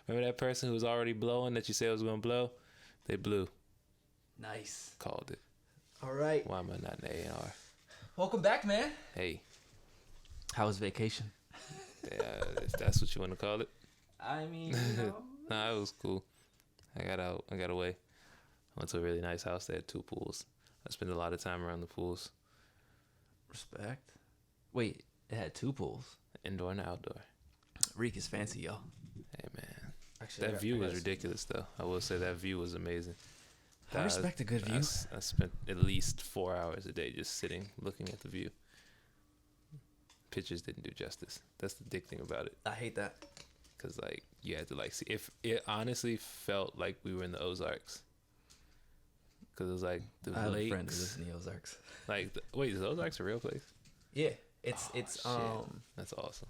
Remember that person who was already blowing that you said was gonna blow? They blew. Nice. Called it. All right. Why am I not in A&R? Welcome back, man. Hey, How was vacation? if that's what you want to call it. I mean, Nah, it was cool. I got out. I got away. I went to a really nice house. They had 2 pools. I spent a lot of time around the pools, Respect. Wait, it had 2 pools. indoor and outdoor. Reek is fancy, yo. Hey man, Actually, that view was ridiculous though. I will say that view was amazing. I respect a good view. I spent at least 4 hours a day just sitting, looking at the view. Pictures didn't do justice. That's the dick thing about it. I hate that. Cause like you had to like see if it honestly felt like we were in the Ozarks. Cause it was like the I have lakes. a friend who lives in the Ozarks. Like wait, is the Ozarks a real place? Yeah, it's Shit. That's awesome.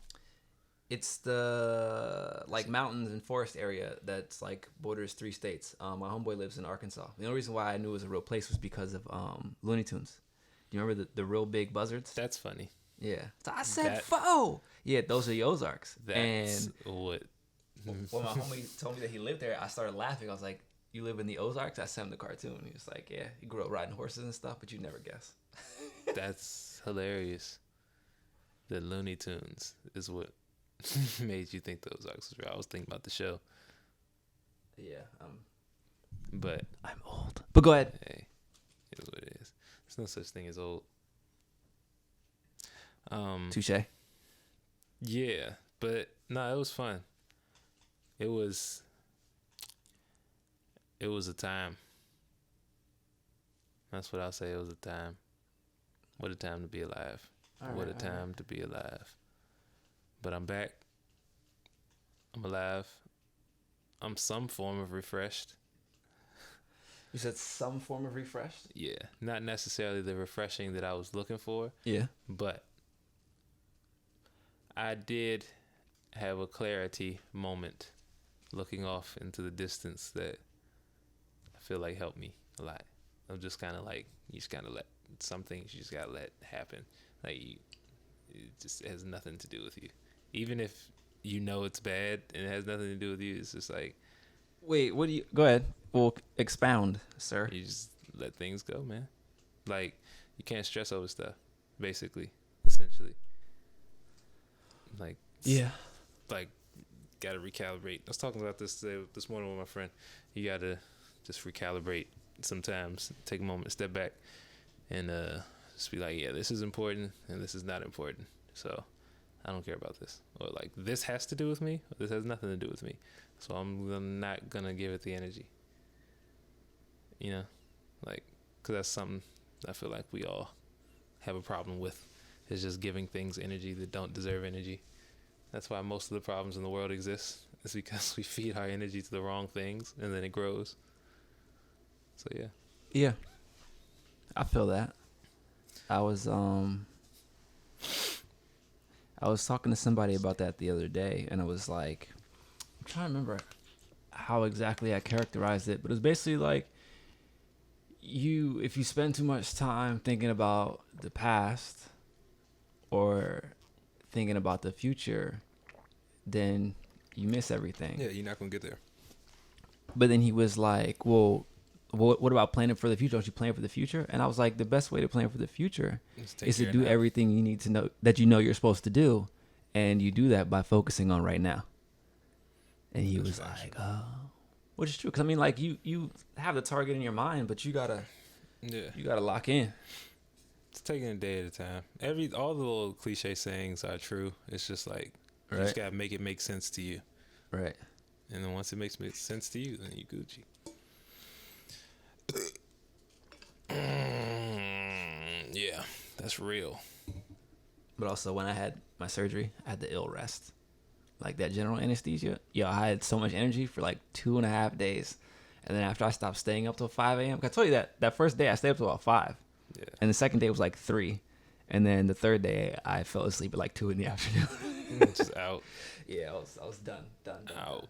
it's the like mountains and forest area that's like borders 3 states. My homeboy lives in Arkansas. The only reason why I knew it was a real place was because of Looney Tunes. Do you remember the real big buzzards? That's funny. Yeah. So I said That- foe. Yeah, those are the Ozarks. That's And what. when my homie told me that he lived there, I started laughing. I was like, "You live in the Ozarks?" I sent him the cartoon. He was like, "Yeah, he grew up riding horses and stuff, but you never guess." That's hilarious. The Looney Tunes is what made you think the Ozarks was real. I was thinking about the show, Yeah. but I'm old. But go ahead. hey, it is what it is. There's no such thing as old. Touche. Yeah, but no, it was fun. It was a time. That's what I'll say. It was a time. What a time to be alive. What a time to be alive. But I'm back. I'm alive. I'm some form of refreshed. You said some form of refreshed? Yeah, not necessarily the refreshing that I was looking for, Yeah. but I did have a clarity moment looking off into the distance that I feel like helped me a lot. I'm just kind of like, you just gotta let some things you just gotta let happen. Like it just has nothing to do with you. Even if you know it's bad and it has nothing to do with you, it's just like Wait, what do you... Go ahead. Well, expound, sir. you just let things go, man. Like you can't stress over stuff, basically, essentially. Like Yeah. like gotta recalibrate. I was talking about this morning with my friend. You gotta just recalibrate sometimes. Take a moment, step back, and just be like, yeah, this is important and this is not important. So I don't care about this. Or like this has to do with me. Or this has nothing to do with me. So I'm not gonna give it the energy. You know, like, cause that's something I feel like we all have a problem with. Is just giving things energy that don't deserve energy. That's why most of the problems in the world exist. It's because we feed our energy to the wrong things and then it grows. So yeah. Yeah. I feel that. I was talking to somebody about that the other day, and I was like, I'm trying to remember how exactly I characterized it, but it was basically like if you spend too much time thinking about the past or thinking about the future, then you miss everything. Yeah, you're not gonna get there. But then he was like, well, what about planning for the future? Don't you plan for the future? And I was like, the best way to plan for the future is to do everything you need to know that you know you're supposed to do. And you do that by focusing on right now. And he was like, oh, which is true. Because I mean, like you have the target in your mind, but you gotta lock in. It's taking a day at a time. All the little cliche sayings are true. It's just like you just gotta make it make sense to you. Right. And then once it makes sense to you, then you Gucci. Yeah, that's real. But also, when I had my surgery, I had the ill rest. Like that general anesthesia. Yo, I had so much energy for like 2.5 days. And then after I stopped staying up till 5 a.m., I told you that first day I stayed up till about 5. Yeah. And the second day was like 3. And then the third day I fell asleep at like 2 in the afternoon. Just out. Yeah, I was done. Out.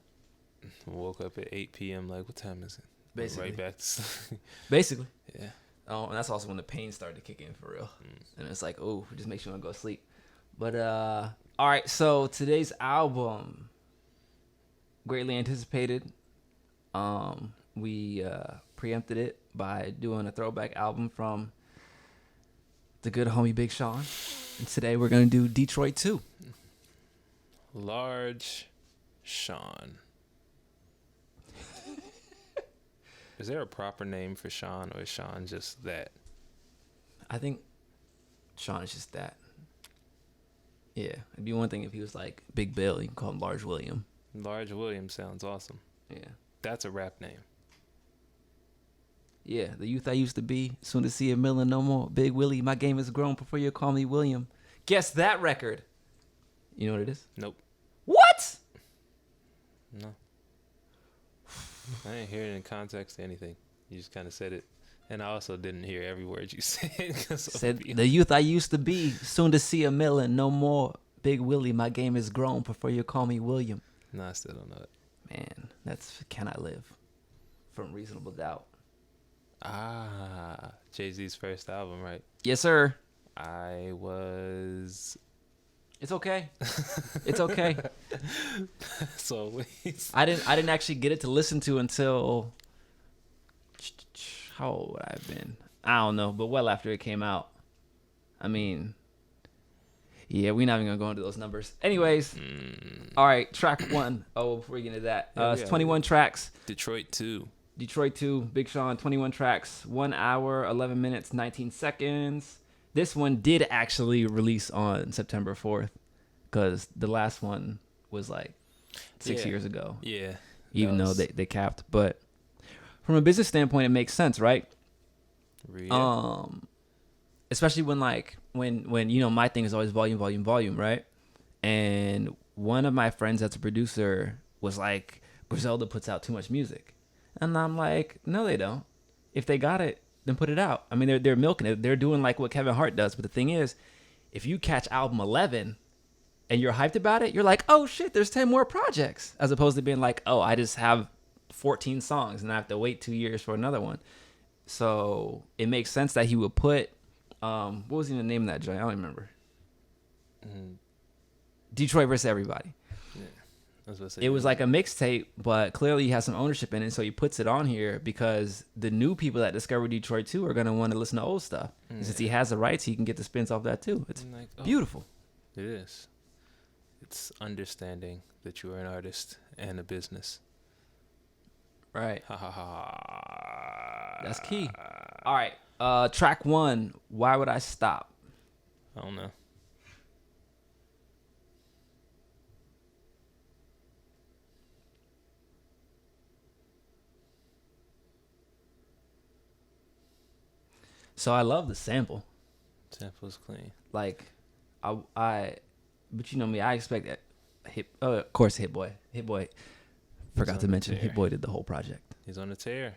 Woke up at 8 p.m. Like, what time is it? Basically. Right back to sleep. Basically. Yeah. Oh, and that's also when the pain started to kick in for real. And it's like, oh, it just makes you want to go to sleep. But all right, so today's album greatly anticipated. We preempted it by doing a throwback album from the good homie Big Sean. And today we're going to do Detroit 2. Large Sean. Is there a proper name for Sean, or is Sean just that? I think Sean is just that. Yeah, it'd be one thing if he was like Big Bill. You can call him Large William. Large William sounds awesome. Yeah. That's a rap name. Yeah, the youth I used to be. Soon to see a million no more. Big Willie, my game is grown. Prefer you call me William. Guess that record. You know what it is? Nope. What? No. I didn't hear it in context to anything. You just kind of said it. And I also didn't hear every word you said. Said the youth I used to be. Soon to see a million no more. Big Willie, my game is grown. Prefer you call me William. No, I still don't know it. Man, that's Can I Live from Reasonable Doubt. Ah, Jay-Z's first album, right? Yes, sir. I was... It's okay. It's okay. So I didn't actually get it to listen to until... How old would I have been? I don't know, but well after it came out. I mean... Yeah, we're not even going to go into those numbers. Anyways, all right, track 1. Oh, before we get into that. It's 21 tracks. Detroit 2. Detroit 2, Big Sean, 21 tracks, 1 hour, 11 minutes, 19 seconds. This one did actually release on September 4th because the last one was like 6 years ago. Yeah. Even though they capped. But from a business standpoint, it makes sense, right? Yeah. Especially when you know, my thing is always volume, right? And one of my friends that's a producer was like, Griselda puts out too much music. And I'm like, no, they don't. If they got it, then put it out. I mean, they're milking it. They're doing like what Kevin Hart does. But the thing is, if you catch album 11 and you're hyped about it, you're like, oh shit, there's 10 more projects. As opposed to being like, oh, I just have 14 songs and I have to wait 2 years for another one. So it makes sense that he would put, what was even the name of that joint? I don't remember. Detroit versus Everybody. Yeah. It was like a mixtape, but clearly he has some ownership in it, so he puts it on here because the new people that discover Detroit 2 are going to want to listen to old stuff. Yeah. Since he has the rights, he can get the spins off that too. It's like, beautiful. It is. It's understanding that you are an artist and a business. Right. Ha ha ha. That's key. All right. Track 1, Why Would I Stop? I don't know. So I love the sample. Sample's clean. Like, but you know me, I expect that. Of course, Hit Boy. Forgot to mention, Hit Boy did the whole project. He's on a tear.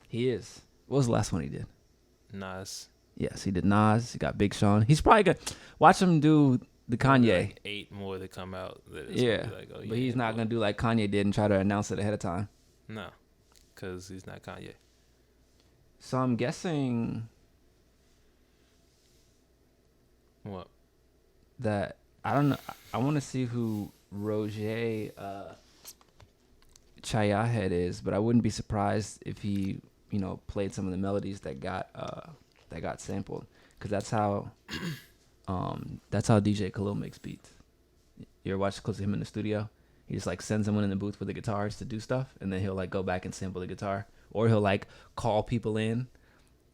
He is. What was the last one he did? Nas. Yes, he did Nas. He got Big Sean. He's probably gonna watch him do the Kanye. Like 8 more that come out. Yeah, like, but he's not gonna do like Kanye did and try to announce it ahead of time. No, because he's not Kanye. So I'm guessing. What? That I don't know. I want to see who Roger Chayahed is, but I wouldn't be surprised if he, you know, played some of the melodies that got sampled, because that's how DJ Khalil makes beats. You ever watch clips of him in the studio? He just like sends someone in the booth with the guitars to do stuff, and then he'll like go back and sample the guitar, or he'll like call people in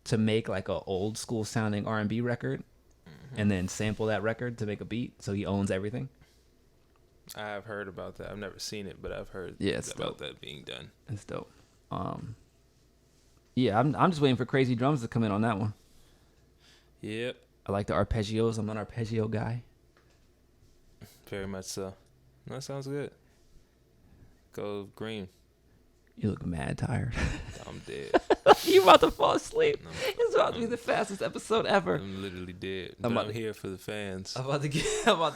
to make like a old school sounding R&B record. And then sample that record to make a beat, so he owns everything. I've heard about that. I've never seen it, but I've heard dope. about that being done. It's dope. Yeah, I'm just waiting for crazy drums to come in on that one. Yep. I like the arpeggios. I'm an arpeggio guy. Very much so. That sounds good. Go green. You look mad tired. I'm dead. You about to fall asleep. It's about to be the fastest episode ever. I'm literally dead. I'm here for the fans. I'm about to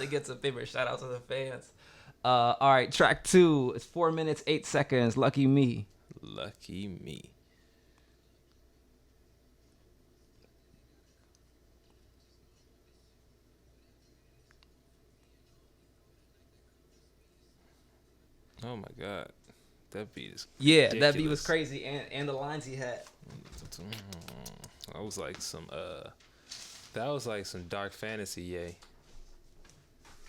get some favorite shout outs to the fans. All right, track 2. It's 4 minutes, 8 seconds. Lucky Me. Lucky me. Oh my God. That beat is ridiculous. That beat was crazy, and the lines he had. That was like some dark fantasy, yay.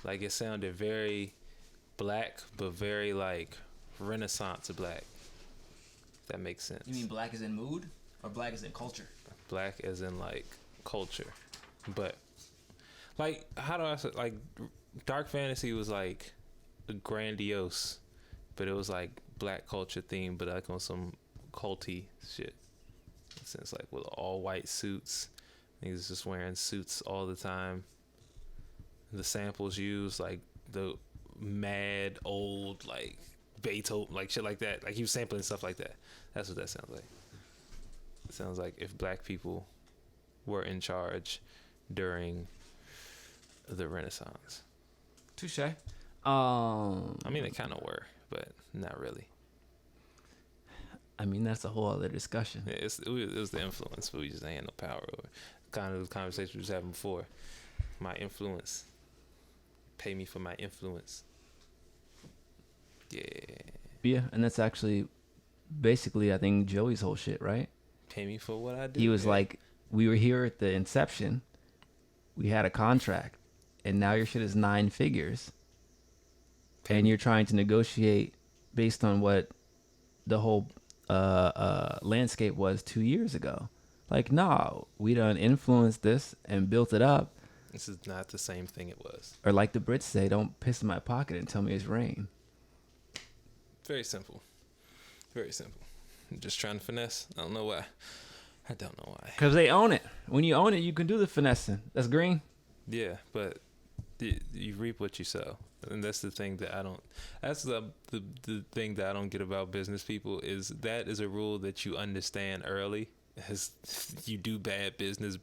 Like it sounded very black, but very like Renaissance black. That makes sense. You mean black as in mood, or black as in culture? Black as in like culture, but like how do I say, like dark fantasy was like grandiose, but it was like black culture theme, but like on some culty shit. Since like with all white suits, niggas just wearing suits all the time. The samples used like the mad old like Beethoven, like shit like that. Like he was sampling stuff like that. That's what that sounds like. It sounds like if black people were in charge during the Renaissance. Touche. I mean, they kind of were, but not really. I mean, that's a whole other discussion. Yeah, it was the influence, but we just ain't had no power over. Kind of the conversation we was having before. My influence. Pay me for my influence. Yeah. Yeah, and that's actually basically, I think, Joey's whole shit, right? Pay me for what I do. He was like, we were here at the inception. We had a contract, and now your shit is 9 figures. And you're trying to negotiate based on what the whole landscape was 2 years ago. Like, no, we done influenced this and built it up. This is not the same thing it was. Or like the Brits say, don't piss in my pocket and tell me it's rain. Very simple. Very simple. I'm just trying to finesse. I don't know why. Because they own it. When you own it, you can do the finessing. That's green. Yeah, but you reap what you sow. And that's the thing that I don't. That's the thing that I don't get about business people is that is a rule that you understand early. As you do bad business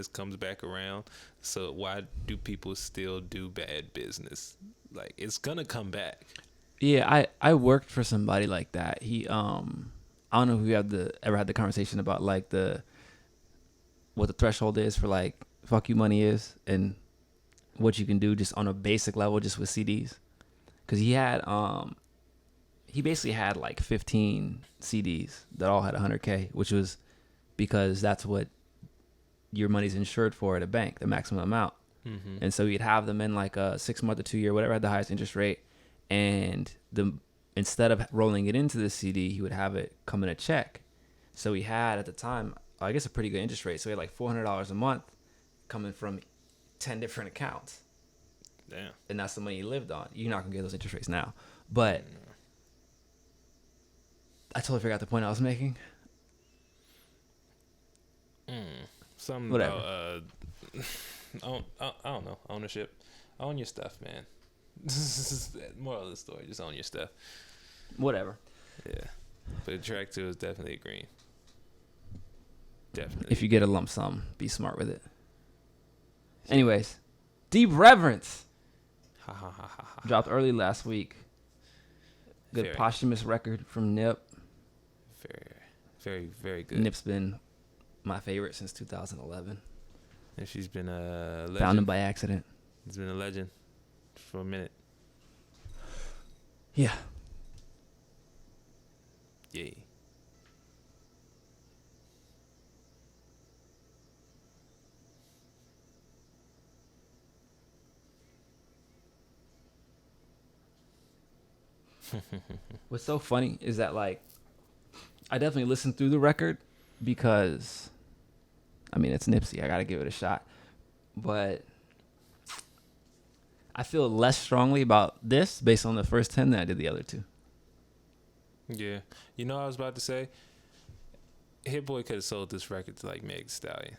comes back around. So why do people still do bad business? Like it's gonna come back. Yeah, I worked for somebody like that. He I don't know if you ever had the conversation about like what the threshold is for like fuck you money is and what you can do just on a basic level just with CDs. Cause he basically had like 15 CDs that all had 100K, which was because that's what your money's insured for at a bank, the maximum amount. Mm-hmm. And so he'd have them in like a 6 month or 2 year, whatever had the highest interest rate. And instead of rolling it into the CD, he would have it come in a check. So he had at the time, I guess, a pretty good interest rate. So he had like $400 a month coming from 10 different accounts. Damn. And that's the money he lived on. You're not gonna get those interest rates now. But I totally forgot the point I was making. Something whatever. About I don't know, ownership. Own your stuff, man. Moral of the story, just own your stuff. Whatever. Yeah. But track 2 is definitely green. Definitely. If you get a lump sum, be smart with it. Anyways, Deep Reverence dropped early last week. Good posthumous record from Nip. Very, very, very good. Nip's been my favorite since 2011. And she's been a legend. Found him by accident. He's been a legend for a minute. Yeah. Yay. What's so funny is that like I definitely listened through the record because I mean it's Nipsey, I gotta give it a shot. But I feel less strongly about this based on the first 10 than I did the other 2. Yeah. You know what I was about to say? Hit Boy could have sold this record to like Meg Thee Stallion.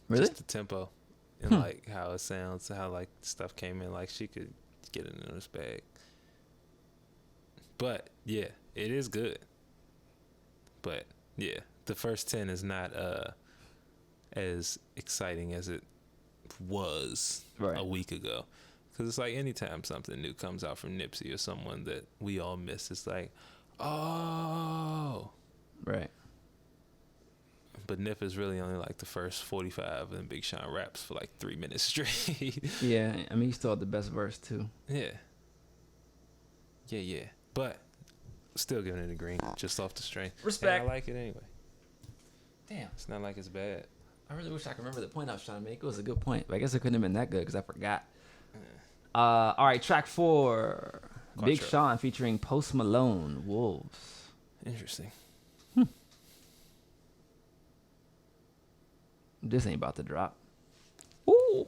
Really? Just the tempo and like how it sounds, how like stuff came in, like she could get it in this bag. But yeah, it is good. But yeah, the first 10 is not as exciting as it was a week ago. Because it's like anytime something new comes out from Nipsey or someone that we all miss, it's like, oh. Right. But Nip is really only like the first 45 and Big Sean raps for like 3 minutes straight. Yeah, I mean, he still had the best verse too. Yeah. Yeah. But still giving it a green, just off the strength. Respect. And I like it anyway. Damn. It's not like it's bad. I really wish I could remember the point I was trying to make. It was a good point, but I guess it couldn't have been that good because I forgot. All right, track 4. Quattro. Big Sean featuring Post Malone, Wolves. Interesting. This ain't about to drop. Ooh.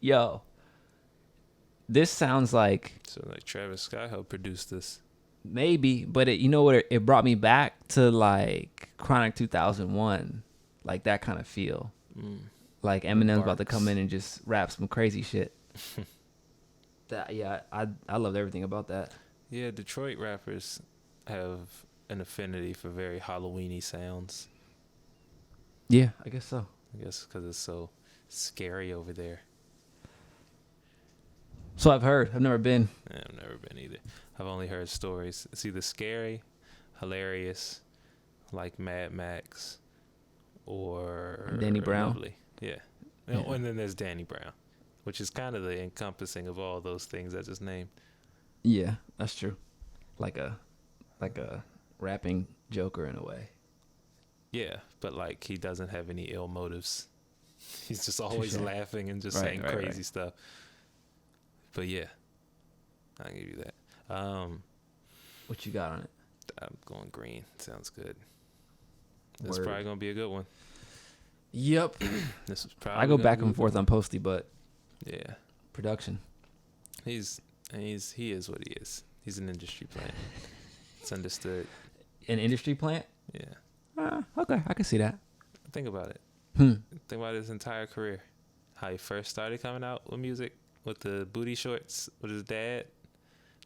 Yo. This sounds like... So like Travis Scott helped produce this. Maybe, but you know what? It brought me back to like Chronic 2001. Like that kind of feel. Like Eminem's about to come in and just rap some crazy shit. I loved everything about that. Yeah, Detroit rappers have an affinity for very Halloween-y sounds. Yeah, I guess so. I guess because it's so scary over there. So I've heard. I've never been. Yeah, I've never been either. I've only heard stories. It's either scary, hilarious, like Mad Max, or Danny Brown. Lovely. Yeah. And then there's Danny Brown, which is kind of the encompassing of all those things I just named. Yeah, that's true. Like a rapping Joker in a way. Yeah, but like he doesn't have any ill motives. He's just always laughing and just saying crazy stuff. But yeah, I'll give you that. What you got on it? I'm going green. Sounds good. This is probably gonna be a good one. Yep. This is probably. I go back and forth on Posty, but yeah, production. He is what he is. He's an industry plant. It's understood. An industry plant? Yeah. Okay, I can see that. Think about it. Think about his entire career. How he first started coming out with music with the booty shorts with his dad.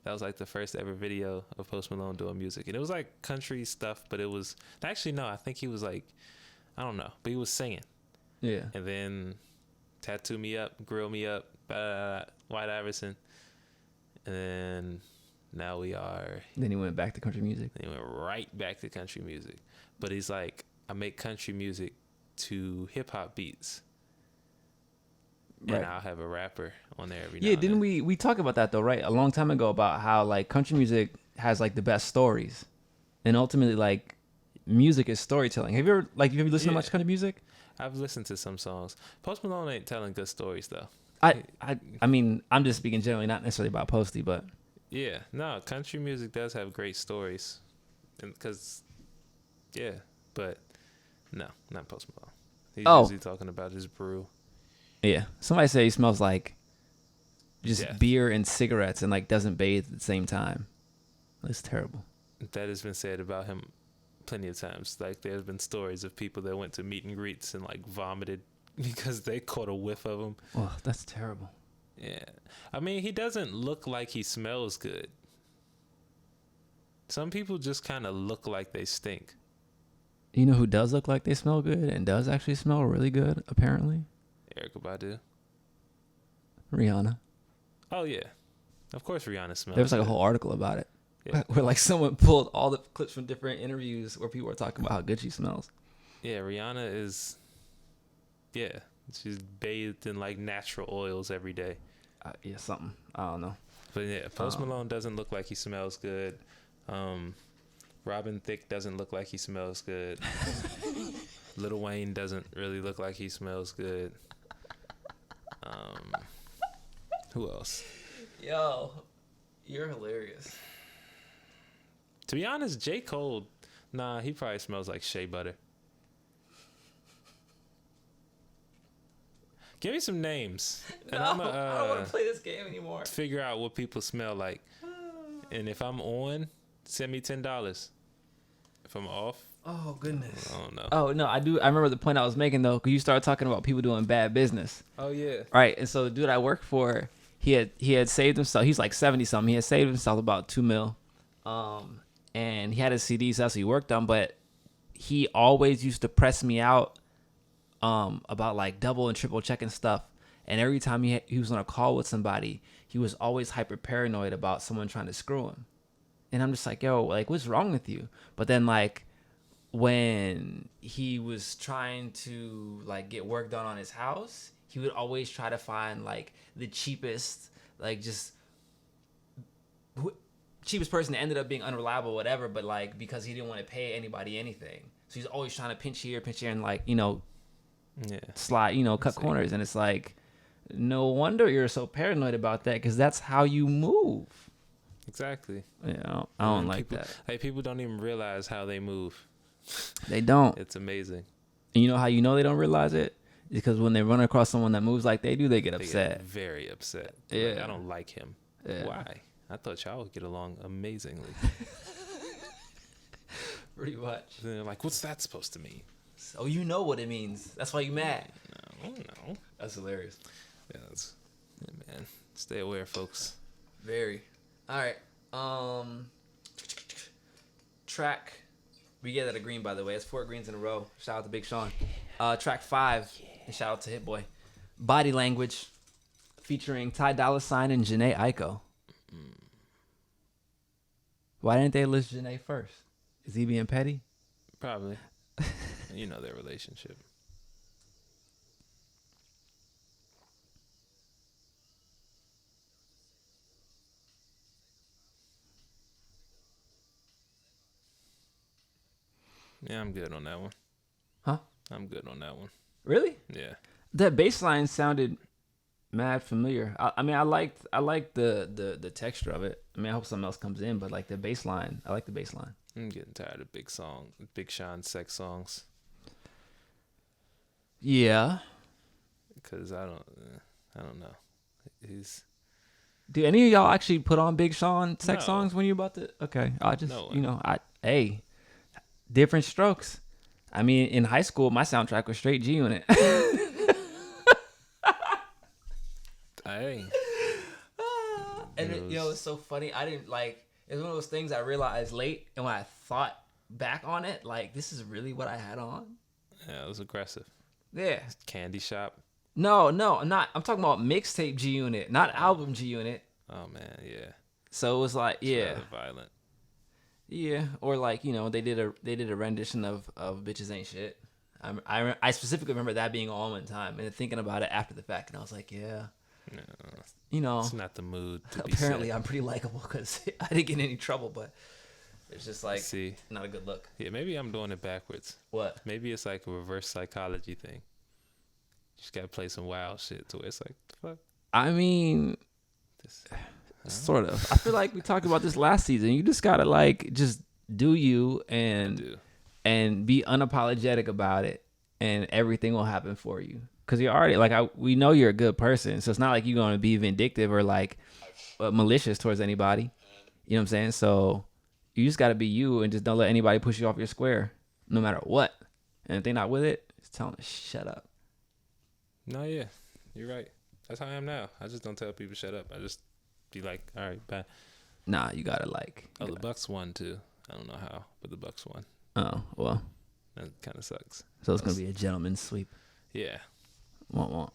That was like the first ever video of Post Malone doing music. And it was like country stuff, but it was... Actually, no, I think he was like... I don't know, but he was singing. Yeah. And then Tattoo Me Up, Grill Me Up, White Iverson. And then now we are... Then he went back to country music. Then he went right back to country music. But he's like, I make country music to hip-hop beats. And I'll have a rapper on there every now and then. Didn't we talk about that though, right? A long time ago about how like country music has like the best stories. And ultimately like music is storytelling. Have you ever listened to much country music? I've listened to some songs. Post Malone ain't telling good stories though. I mean, I'm just speaking generally, not necessarily about Posty, but yeah, no, country music does have great stories. And but no, not Post Malone. He's usually talking about his brew. Yeah. Somebody say he smells like just beer and cigarettes and like doesn't bathe at the same time. That's terrible. That has been said about him plenty of times. Like there's been stories of people that went to meet and greets and like vomited because they caught a whiff of him. Oh, that's terrible. Yeah. I mean, he doesn't look like he smells good. Some people just kind of look like they stink. You know who does look like they smell good and does actually smell really good, apparently? Erykah Badu. Rihanna. Oh, yeah. Of course Rihanna smells There was like good. a whole article about it. Yeah. Where like someone pulled all the clips from different interviews where people were talking about how good she smells. Yeah, Rihanna is... Yeah. She's bathed in like natural oils every day. Yeah, something. I don't know. But yeah, Post Malone doesn't look like he smells good. Robin Thicke doesn't look like he smells good. Lil Wayne doesn't really look like he smells good. Who else? Yo, you're hilarious. To be honest, J. Cole, nah, he probably smells like shea butter. Give me some names. And I don't want to play this game anymore. Figure out what people smell like. And if I'm on, send me $10. If I'm off, oh goodness. I don't know. Oh no, I do. I remember the point I was making though, because you started talking about people doing bad business. Oh yeah. Right, and so the dude I work for, he had saved himself. He's like 70 something. He had saved himself about $2 million, and he had his CDs. That's what he worked on. But he always used to press me out, about like double and triple checking stuff. And every time he was on a call with somebody, he was always hyper paranoid about someone trying to screw him. And I'm just like, yo, like, what's wrong with you? But then, like, when he was trying to, like, get work done on his house, he would always try to find like the cheapest, like just cheapest person that ended up being unreliable, whatever. But like because he didn't want to pay anybody anything, so he's always trying to pinch here, and like slide, cut corners, and it's like no wonder you're so paranoid about that because that's how you move. Exactly. Yeah, I don't like that. Like people don't even realize how they move. They don't. It's amazing. And you know how you know they don't realize it? Because when they run across someone that moves like they do, they get upset. Get very upset. Yeah. Like, I don't like him. Yeah. Why? I thought y'all would get along amazingly. Pretty much. They're like, what's that supposed to mean? So you know what it means. That's why you mad. No. That's hilarious. Yeah, man. Stay aware, folks. Very. All right. Track. We get that a green, by the way. It's 4 greens in a row. Shout out to Big Sean. Track 5. And shout out to Hit Boy. Body Language. Featuring Ty Dolla $ign and Jhené Aiko. Why didn't they list Jhené first? Is he being petty? Probably. You know their relationship. Yeah, I'm good on that one. Huh? I'm good on that one. Really? Yeah. That bass line sounded mad familiar. I mean, I liked the texture of it. I mean, I hope something else comes in, but like the bass line, I like the bass line. I'm getting tired of Big Sean sex songs. Yeah. Because I don't know. Do any of y'all actually put on Big Sean sex songs when you're about to? Okay, I just different strokes. I mean, in high school, my soundtrack was straight G Unit. Hey. And it's so funny. I didn't like. It's one of those things I realized late, and when I thought back on it, like this is really what I had on. Yeah, it was aggressive. Yeah. Candy Shop. No, I'm not. I'm talking about mixtape G Unit, not album G Unit. Oh man, yeah. So it was like, yeah, rather violent. Yeah, or like they did a rendition of Bitches Ain't Shit. I specifically remember that being all one time and thinking about it after the fact, and I was like, yeah, no, it's not the mood. Apparently, I'm pretty likable because I didn't get in any trouble, but it's just like not a good look. Yeah, maybe I'm doing it backwards. What? Maybe it's like a reverse psychology thing. You just gotta play some wild shit to it. It's like, the fuck. I mean, sort of. I feel like we talked about this last season. You just gotta like just do you and be unapologetic about it, and everything will happen for you. Because you're already we know you're a good person, so it's not like you're gonna be vindictive or like malicious towards anybody. You know what I'm saying? So you just gotta be you and just don't let anybody push you off your square, no matter what. And if they're not with it, just tell them to shut up. No, yeah, you're right. That's how I am now. I just don't tell people shut up. I just be like, all right, bye. Nah, you gotta like. The Bucks won too. I don't know how, but the Bucks won. Oh well. That kind of sucks. So it's gonna be a gentleman's sweep. Yeah. Won't.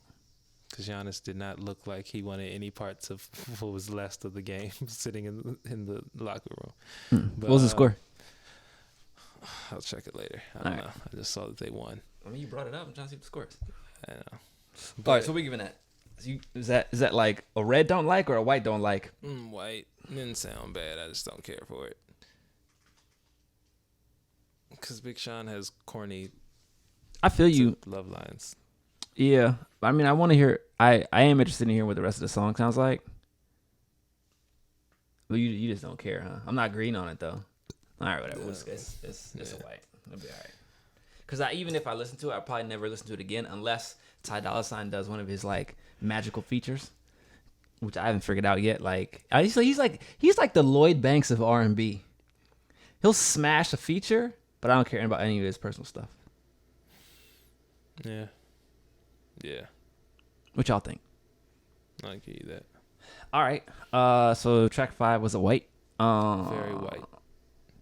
Because Giannis did not look like he wanted any parts of what was left of the game, sitting in the locker room. But, what was the score? I'll check it later. I don't know. I just saw that they won. I mean, you brought it up. I'm trying to see the scores. I know. But, all right, so what are we giving that? Is that like a red don't like or a white don't like? White. Didn't sound bad. I just don't care for it. Because Big Sean has corny. I feel you. Love lines. Yeah, I mean, I want to hear. I am interested in hearing what the rest of the song sounds like. But you just don't care, huh? I'm not green on it though. All right, whatever. It's a white. It'll be all right. Because even if I listen to it, I'll probably never listen to it again unless Ty Dolla $ign does one of his like magical features, which I haven't figured out yet. Like he's like the Lloyd Banks of R&B. He'll smash a feature, but I don't care about any of his personal stuff. Yeah. Yeah. What y'all think? I'll give you that. All right. So track 5 was a white. Very white.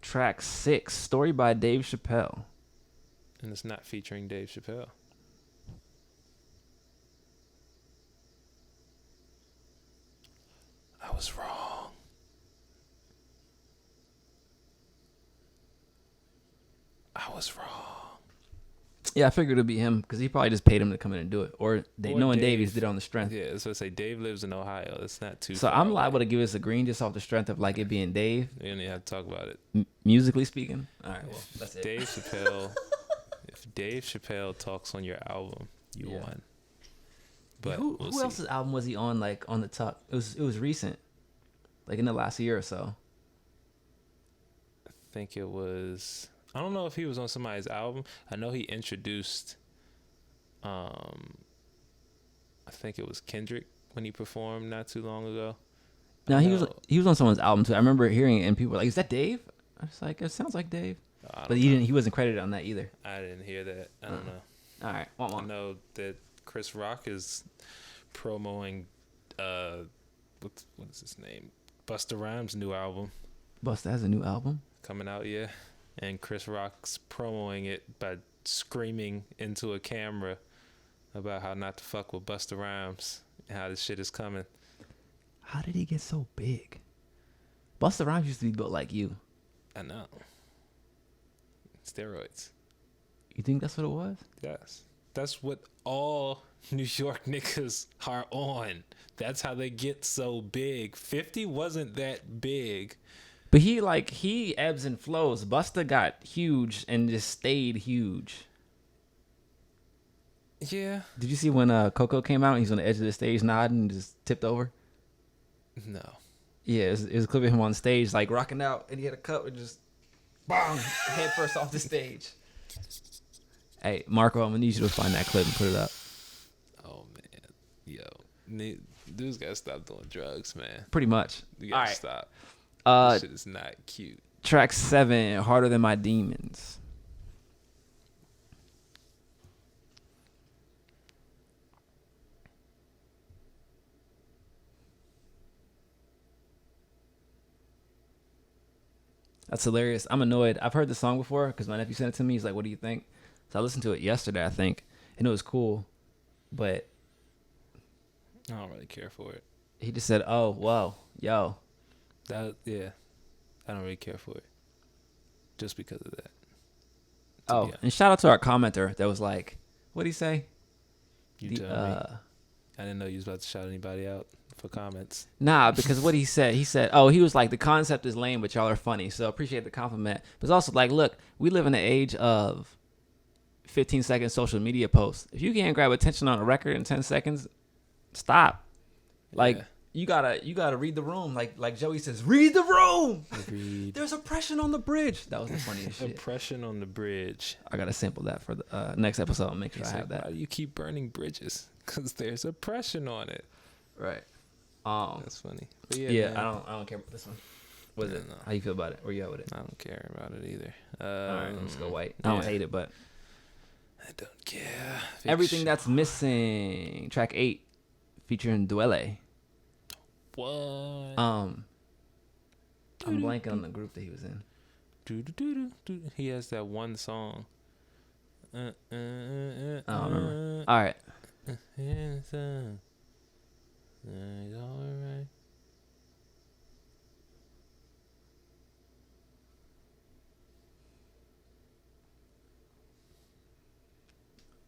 Track 6, Story by Dave Chappelle. And it's not featuring Dave Chappelle. I was wrong. I was wrong. Yeah, I figured it'd be him because he probably just paid him to come in and do it, or knowing Dave just did it on the strength. Yeah, so I say Dave lives in Ohio. It's not too. So far I'm away. liable to give us a green just off the strength of like it being Dave. We don't even have to talk about it. Musically speaking. All right, well that's it. Dave Chappelle. If Dave Chappelle talks on your album, you won. But who we'll see. else's album was he on? Like on the top? It was recent, like in the last year or so. I think it was. I don't know if he was on somebody's album. I know he introduced. I think it was Kendrick when he performed not too long ago. No, he was on someone's album too. I remember hearing it and people were like, "Is that Dave?" I was like, "It sounds like Dave," but he wasn't credited on that either. I didn't hear that. I don't know. All right, I know that Chris Rock is promoting what is his name? Busta Rhymes' new album. Busta has a new album coming out, yeah. And Chris Rock's promoting it by screaming into a camera about how not to fuck with Busta Rhymes and how this shit is coming. How did he get so big? Busta Rhymes used to be built like you. I know. Steroids. You think that's what it was? Yes. That's what all New York niggas are on. That's how they get so big. 50 wasn't that big. But he ebbs and flows. Busta got huge and just stayed huge. Yeah. Did you see when Coco came out and he's on the edge of the stage nodding and just tipped over? No. Yeah, it was a clip of him on stage like rocking out and he had a cup and just bang head first off the stage. Hey, Marco, I'm gonna need you to find that clip and put it up. Oh man. Yo. Dudes gotta stop doing drugs, man. Pretty much. You gotta stop. This shit is not cute. Track 7, Harder Than My Demons. That's hilarious. I'm annoyed. I've heard the song before because my nephew sent it to me. He's like, "What do you think?" So I listened to it yesterday, I think, and it was cool, but I don't really care for it. He just said, "Oh, whoa, yo." I don't really care for it, just because of that. Oh, and shout out to our commenter that was like, "What'd he say?" You tell me. I didn't know you was about to shout anybody out for comments. Nah, because what he said, oh, he was like, the concept is lame, but y'all are funny. So appreciate the compliment. But it's also like, look, we live in the age of 15-second social media posts. If you can't grab attention on a record in 10 seconds, stop. Like, you gotta read the room. Like Joey says, read the room. There's oppression on the bridge. That was the funniest shit. Oppression on the bridge. I gotta sample that for the next episode. I'll make sure I have that. Why do you keep burning bridges? Because there's oppression on it. Right. That's funny. But man. I don't care about this one. What is it? No. How you feel about it? Where you at with it? I don't care about it either. All right, let's go white. I don't hate it, but I don't care. Everything That's Missing. Track 8, featuring Duele. What? I'm blanking on the group that he was in. He has that one song. I don't remember. All right. It's all right.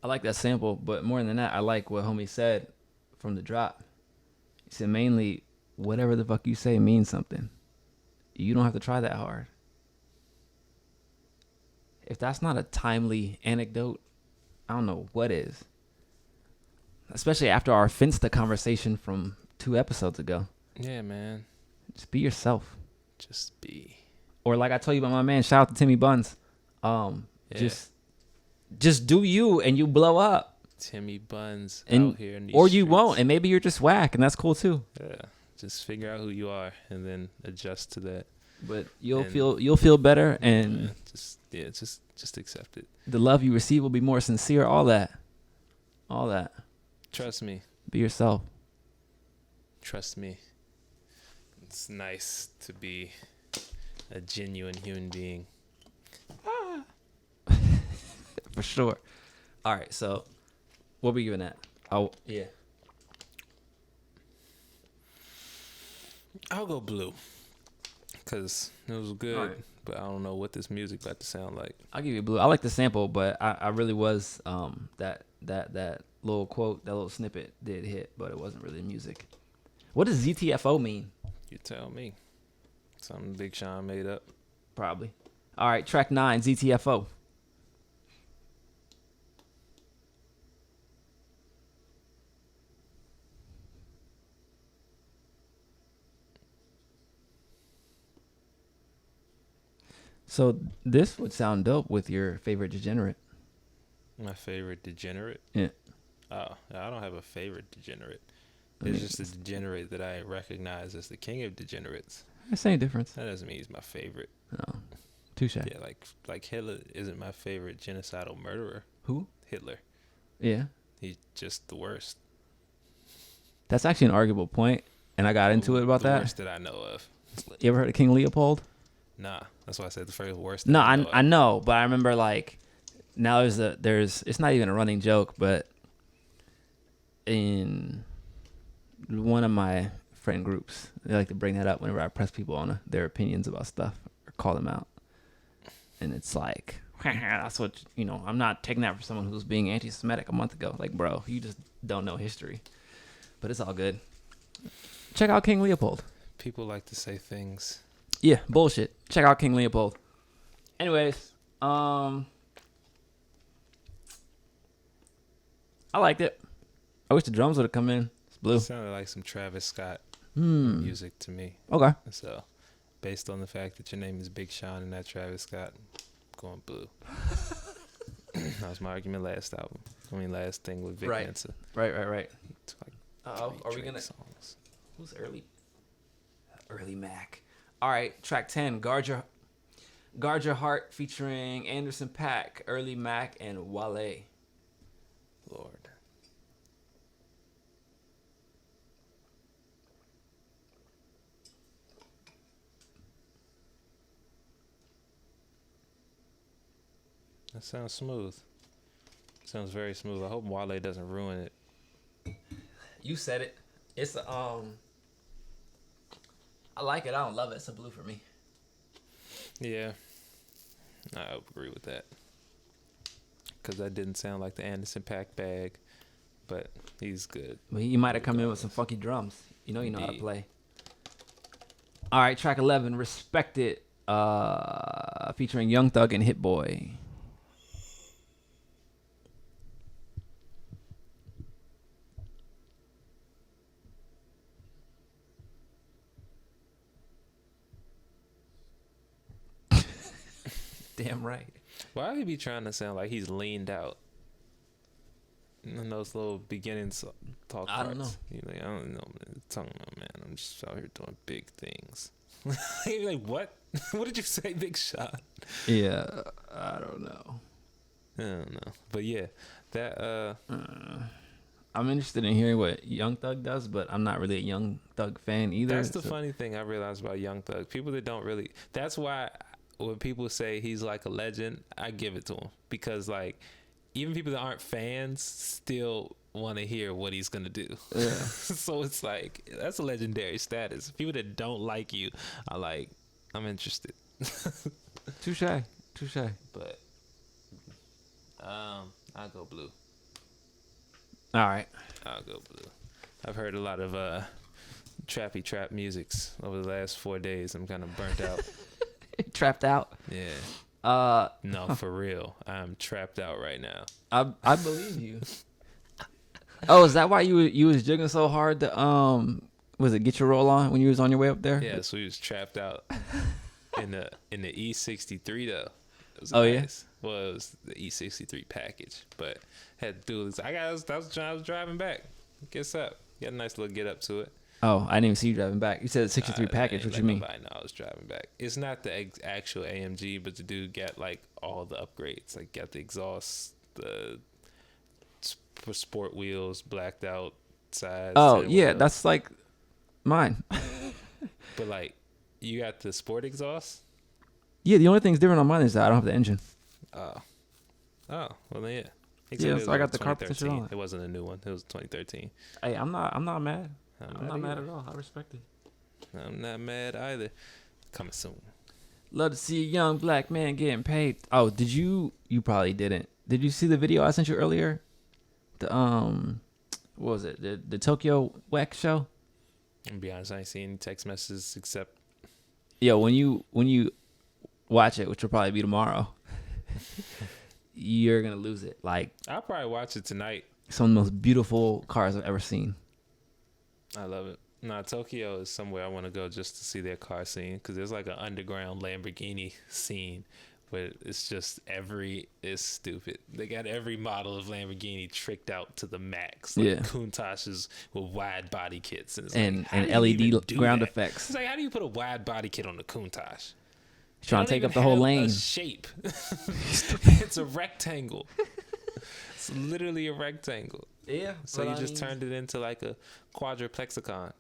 I like that sample, but more than that, I like what homie said from the drop. He said mainly, whatever the fuck you say means something. You don't have to try that hard. If that's not a timely anecdote, I don't know what is. Especially after our Finsta conversation from 2 episodes ago. Yeah, man. Just be yourself. Just be. Or like I told you about my man, shout out to Timmy Buns. Just do you and you blow up. Timmy Buns out here in these or streets. You won't, and maybe you're just whack, and that's cool too. Yeah. Just figure out who you are and then adjust to that. But you'll feel better, and just accept it. The love you receive will be more sincere. All that. Trust me. Be yourself. Trust me. It's nice to be a genuine human being. For sure. All right, so what we giving that? Oh, yeah. I'll go blue. Because it was good, but I don't know what this music about to sound like. I'll give you Blue. I like the sample, but I really was that little quote, that little snippet did hit, but it wasn't really music. What does ZTFO mean? You tell me. Something Big Sean made up. Probably. All right, track 9, ZTFO. So this would sound dope with your favorite degenerate. My favorite degenerate? Yeah. Oh, I don't have a favorite degenerate. It's just a degenerate that I recognize as the king of degenerates. Same difference. That doesn't mean he's my favorite. No. Touche. Yeah, like Hitler isn't my favorite genocidal murderer. Who? Hitler. Yeah. He's just the worst. That's actually an arguable point, and I got into it about the that. Worst that I know of. You ever heard of King Leopold? Nah, that's why I said the first worst. No, I know, but I remember like now there's it's not even a running joke, but in one of my friend groups, they like to bring that up whenever I press people on their opinions about stuff or call them out, and it's like that's what I'm not taking that for someone who was being anti-Semitic a month ago. Like, bro, you just don't know history, but it's all good. Check out King Leopold. People like to say things. Yeah, bullshit. Check out King Leopold. Anyways, I liked it. I wish the drums would have come in. It's blue. It sounded like some Travis Scott music to me. Okay. So, based on the fact that your name is Big Sean and not Travis Scott, I'm going blue. That was my argument last album. Last thing with Vic Mensa. Right. It's like Are we gonna? Songs. Who's early? Early Mac. All right, track 10, Guard Your Heart featuring Anderson .Paak, Early Mac, and Wale. Lord. That sounds smooth. Sounds very smooth. I hope Wale doesn't ruin it. You said it. It's I like it. I don't love it. It's a blue for me. Yeah, I agree with that. Because that didn't sound like the Anderson .Paak bag, but he's good. But he might have come in with some funky drums. You know how to play. All right, track 11, Respect It, featuring Young Thug and Hit Boy. Damn right. Why would he be trying to sound like he's leaned out in those little beginning talk parts? I don't know. He's like, I don't know, man. I'm just out here doing big things. You're like, what? What did you say, Big Shot? Yeah, I don't know. I don't know. But yeah, that I'm interested in hearing what Young Thug does, but I'm not really a Young Thug fan either. That's the funny thing I realized about Young Thug. People that don't really, that's why when people say he's like a legend, I give it to him, because like even people that aren't fans still want to hear what he's gonna do. Yeah. So it's like that's a legendary status. People that don't like you are like, I'm interested. Touche. But I'll go blue. All right, I'll go blue. I've heard a lot of trappy trap musics over the last 4 days. I'm kind of burnt out. Trapped out. Yeah. No, for real. I'm trapped out right now. I believe you. Oh, is that why you was jigging so hard to was it Get Your Roll On when you was on your way up there? Yeah, so we was trapped out in the E63 though. It was nice. Yeah. Well, it was the E63 package, but had to do this. I was driving back. Guess up. Got a nice little get up to it. Oh, I didn't even see you driving back. You said 63 package. What you mean? I know I was driving back. It's not the actual AMG, but the dude got like all the upgrades. Like got the exhaust, the sport wheels, blacked out sides. Oh yeah, that's like mine. But like, you got the sport exhaust. Yeah, the only thing's different on mine is that I don't have the engine. Oh, well then yeah. Yeah, so I got the carpet on. It wasn't a new one. It was 2013. Hey, I'm not mad. I'm not mad at all. I respect it. I'm not mad either. Coming soon. Love to see a young black man getting paid. Oh, did you? You probably didn't. Did you see the video I sent you earlier? The what was it? The Tokyo Wax show. I'm be honest, I ain't seen any text messages except. Yo, when you watch it, which will probably be tomorrow, you're gonna lose it. Like, I'll probably watch it tonight. Some of the most beautiful cars I've ever seen. I love it. Nah, Tokyo is somewhere I want to go just to see their car scene, because there's like an underground Lamborghini scene where it's just it's stupid. They got every model of Lamborghini tricked out to the max. Like Countaches with wide body kits and LED ground effects. It's like, how do you put a wide body kit on the Countach? Trying to take up the whole lane. Shape. It's a rectangle. It's literally a rectangle. Yeah. So you just turned it into like a quadruplexicon.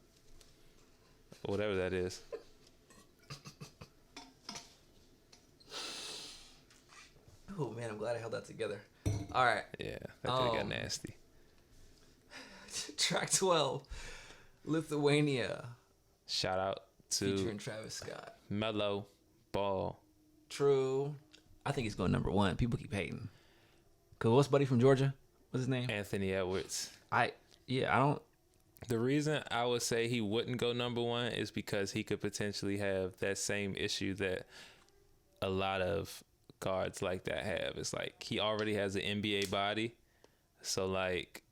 Or whatever that is. Oh man, I'm glad I held that together. All right. Yeah, that could have got nasty. Track 12, Lithuania. Shout out to featuring Travis Scott. Mellow Ball. True. I think he's going number 1. People keep hating. Cause what's buddy from Georgia? What's his name? Anthony Edwards. I don't. The reason I would say he wouldn't go number 1 is because he could potentially have that same issue that a lot of guards like that have. It's like he already has an NBA body, so like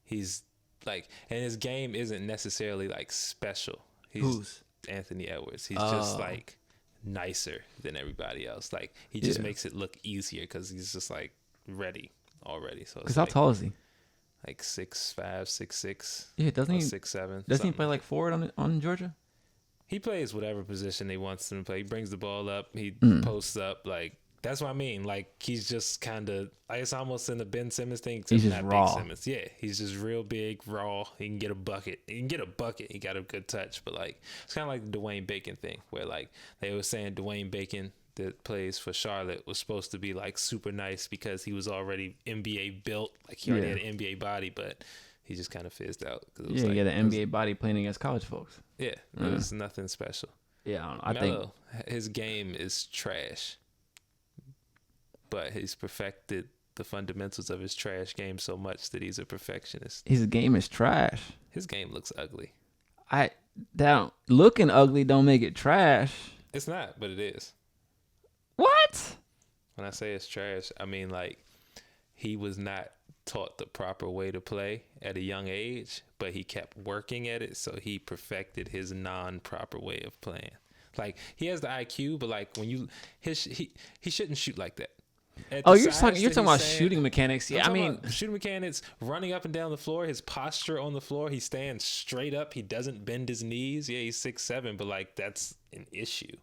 he's like, and his game isn't necessarily like special. Who's Anthony Edwards? He's just like nicer than everybody else. Like he just makes it look easier because he's just like ready already. So because how tall is he? Like 6'5", 6'6". Yeah, doesn't he? 6'7". Doesn't he play like forward on Georgia? He plays whatever position he wants him to play. He brings the ball up. He posts up. Like, that's what I mean. Like, he's just kind of, like, it's almost in the Ben Simmons thing. He's just raw. Big Simmons. Yeah, he's just real big, raw. He can get a bucket. He got a good touch. But, like, it's kind of like the Dwayne Bacon thing, where, like, they were saying Dwayne Bacon that plays for Charlotte was supposed to be, like, super nice because he was already NBA built. Like, he already had an NBA body, but he just kind of fizzed out. Yeah, like, he had an NBA body playing against college folks. Yeah, it was nothing special. Yeah, I think his game is trash, but he's perfected the fundamentals of his trash game so much that he's a perfectionist. His game is trash. His game looks ugly. Looking ugly don't make it trash. It's not, but it is. What? When I say it's trash, I mean like he was not taught the proper way to play at a young age, but he kept working at it, so he perfected his non-proper way of playing. Like he has the IQ, but like when he shouldn't shoot like that. You're talking about shooting mechanics. Yeah, I mean shooting mechanics, running up and down the floor, his posture on the floor, he stands straight up, he doesn't bend his knees. Yeah, he's 6'7", but like that's an issue.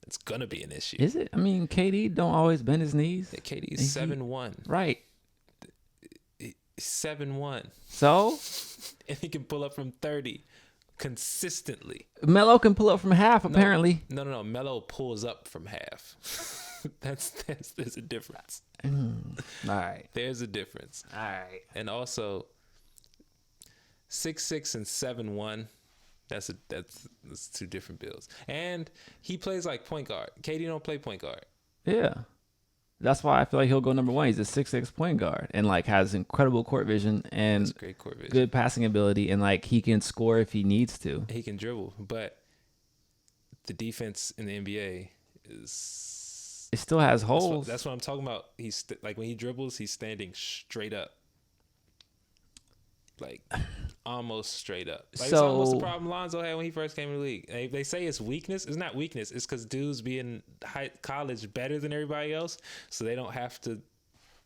It's gonna be an issue. Is it? I mean, KD don't always bend his knees. Yeah, KD's 7'1". Right. 7'1". So? And he can pull up from 30 consistently. Melo can pull up from half, apparently. No. Melo pulls up from half. There's a difference. All right. There's a difference. All right. And also 6'6" and 7'1". That's two different builds. And he plays like point guard. KD don't play point guard. Yeah. That's why I feel like he'll go number 1. He's a 6'6" point guard and like has incredible court vision and great court vision, good passing ability, and like he can score if he needs to. He can dribble, but the defense in the NBA it still has holes. That's what I'm talking about. He's like when he dribbles, he's standing straight up, like almost straight up. Like it's almost the problem Lonzo had when he first came in the league. They say it's weakness. It's not weakness. It's because dudes be in college better than everybody else, so they don't have to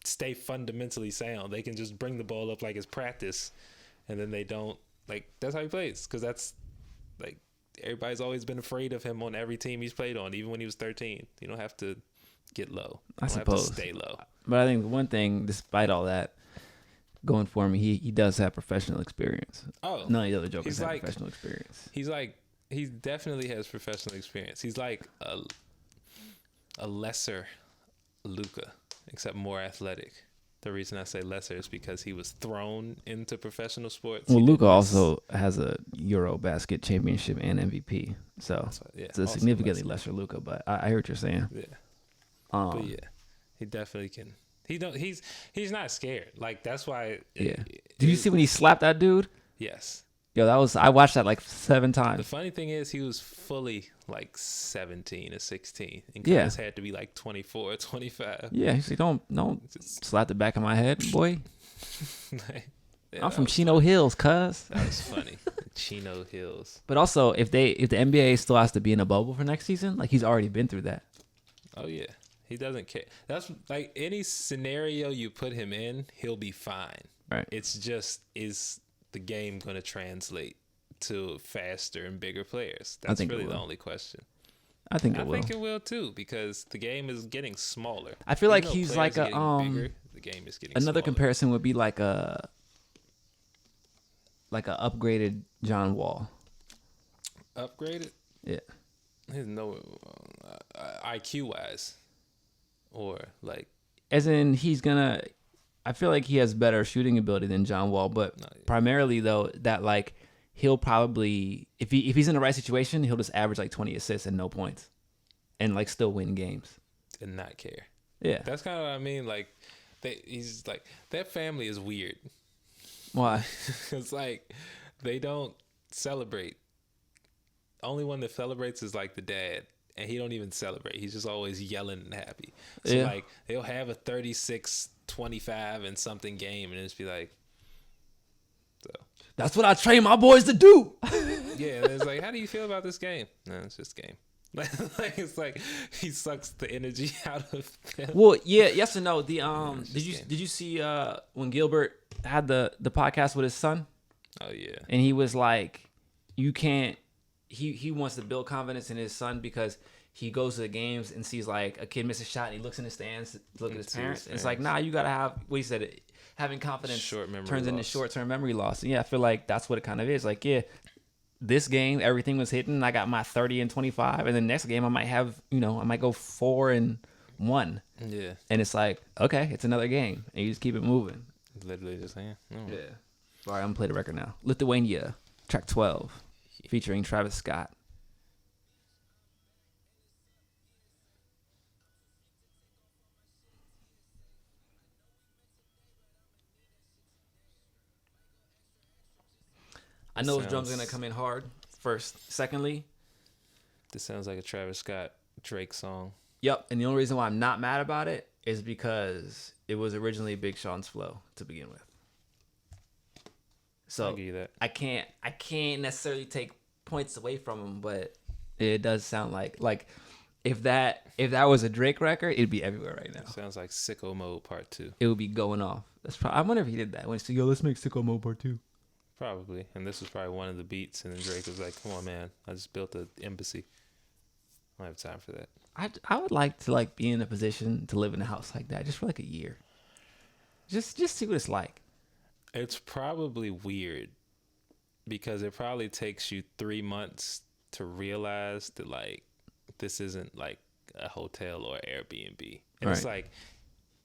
stay fundamentally sound. They can just bring the ball up like it's practice, and then they don't like. That's how he plays, because that's like everybody's always been afraid of him on every team he's played on, even when he was 13. You don't have to get low. I suppose. Have to stay low. But I think the one thing, despite all that going for him, he does have professional experience. Oh, none of the other jokers have professional experience. He definitely has professional experience. He's like a lesser Luka, except more athletic The reason I say lesser is because he was thrown into professional sports. Well, Luka also has a Eurobasket championship and MVP, so it's a significantly lesser Luka. But I hear what you're saying. Yeah, but yeah, he definitely can. He's not scared. Like that's why. Yeah. Did you see when he slapped that dude? Yes. Yo, I watched that like 7 times. The funny thing is, he was fully like 17 or 16, and guys had to be like 24 or 25. Yeah, he's like, don't slap the back of my head, boy. I'm from Chino Hills, cuz. That was funny. Chino Hills. But also, if the NBA still has to be in a bubble for next season, like he's already been through that. Oh yeah, he doesn't care. That's like any scenario you put him in, he'll be fine. Right. It's just is the game going to translate to faster and bigger players? That's really the only question. I think it will. I think it will too, because the game is getting smaller. I feel like he's like a bigger, the game is getting another smaller. comparison would be like a upgraded John Wall. Upgraded? Yeah. There's no IQ wise, or like as in he's gonna. I feel like he has better shooting ability than John Wall, but primarily though that like he'll probably if he's in the right situation, he'll just average like 20 assists and no points, and like still win games and not care. Yeah, that's kind of what I mean. Like he's like that family is weird. Why? It's like they don't celebrate. Only one that celebrates is like the dad, and he don't even celebrate. He's just always yelling and happy. So like they'll have a 36-25 and something game, and just be like, so that's what I train my boys to do. Yeah, and it's like, how do you feel about this game? No, it's just game. Like it's like he sucks the energy out of them. Well, yeah, yes and no. The did you see when Gilbert had the podcast with his son? Oh yeah. And he was like, you can't. He wants to build confidence in his son because he goes to the games and sees like a kid miss a shot and he looks in the stands to look at his parents. And it's like, nah, you gotta have what he said. Having confidence turns into short-term memory loss. And yeah, I feel like that's what it kind of is. Like, yeah, this game everything was hitting. I got my 30 and 25, and the next game I might have, I might go 4-1. Yeah. And it's like, okay, it's another game, and you just keep it moving. Literally just saying. Yeah. All right, I'm gonna play the record now. Lithuania, track 12, featuring Travis Scott. I know his drums are gonna come in hard first. Secondly, this sounds like a Travis Scott Drake song. Yep, and the only reason why I'm not mad about it is because it was originally Big Sean's flow to begin with. So I'll give you that. I can't necessarily take points away from him, but it does sound like if that was a Drake record, it'd be everywhere right now. It sounds like Sicko Mode Part 2. It would be going off. I wonder if he did that when he said, "Yo, let's make Sicko Mode Part 2." Probably, and this was probably one of the beats, and then Drake was like, "Come on, man, I just built an embassy. I don't have time for that." I would like to be in a position to live in a house like that just for like a year. Just see what it's like. It's probably weird because it probably takes you 3 months to realize that like this isn't like a hotel or Airbnb. And It's like,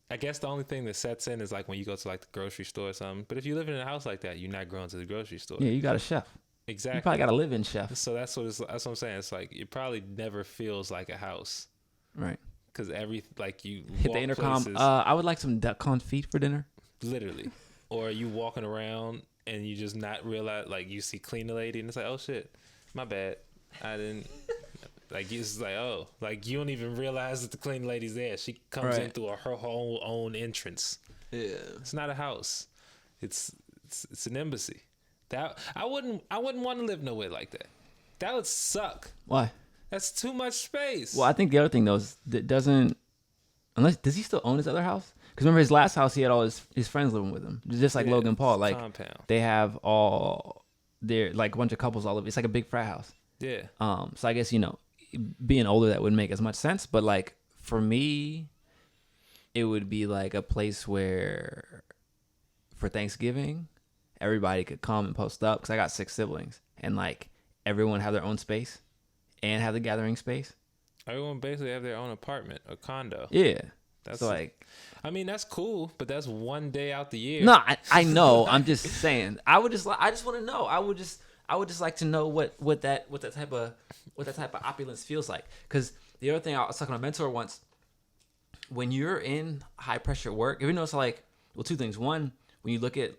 I guess the only thing that sets in is like when you go to like the grocery store or something. But if you live in a house like that, you're not going to the grocery store. Yeah, you got a chef. Exactly. You probably got a live-in chef. So that's what I'm saying. It's like it probably never feels like a house. Right. Because you hit the intercom. Places, I would like some duck confit for dinner. Literally. Or you walking around and you just not realize, like you see cleaner lady and it's like, oh shit, my bad. I didn't. Like it's like, oh, like you don't even realize that the cleaning lady's there. She comes in through her whole own entrance. Yeah, it's not a house. It's an embassy. That I wouldn't want to live nowhere like that. That would suck. Why? That's too much space. Well, I think the other thing though is that does he still own his other house? Because remember his last house, he had all his friends living with him, just like Logan Paul. Like compound. They have all their like a bunch of couples all over. It's like a big frat house. Yeah. So I guess being older, that wouldn't make as much sense. But like for me, it would be like a place where for Thanksgiving, everybody could come and post up. Because I got 6 siblings, and like everyone have their own space and have the gathering space. Everyone basically have their own apartment or condo. Yeah. That's so like, I mean, that's cool, but that's one day out the year. no, I know. I'm just saying. I just want to know. I would just like to know what that type of opulence feels like. Because the other thing, I was talking to a mentor once. When you're in high pressure work, you know, it's like, well, two things. One, when you look at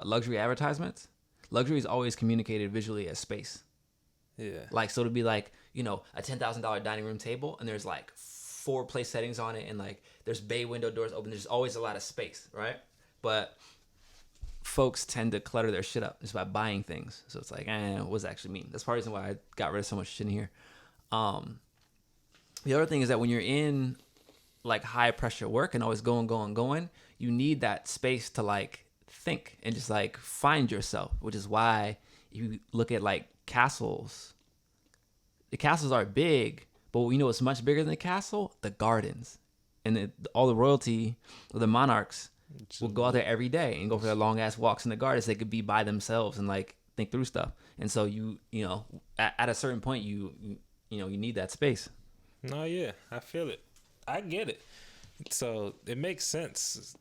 luxury advertisements, luxury is always communicated visually as space. Yeah. Like, so to be like, you know, a $10,000 dining room table, and there's like 4 place settings on it, and like there's bay window doors open. There's always a lot of space, right? But folks tend to clutter their shit up just by buying things. So it's like, what does that actually mean? That's part of the reason why I got rid of so much shit in here. The other thing is that when you're in like high pressure work and always going, you need that space to like think and just like find yourself, which is why you look at like castles. The castles are big, but you know what's much bigger than the castle? The gardens. And all the royalty, or the monarchs, will go out there every day and go for their long ass walks in the gardens. They could be by themselves and like think through stuff. And so you know, at a certain point, you need that space. No, yeah, I feel it. I get it. So it makes sense.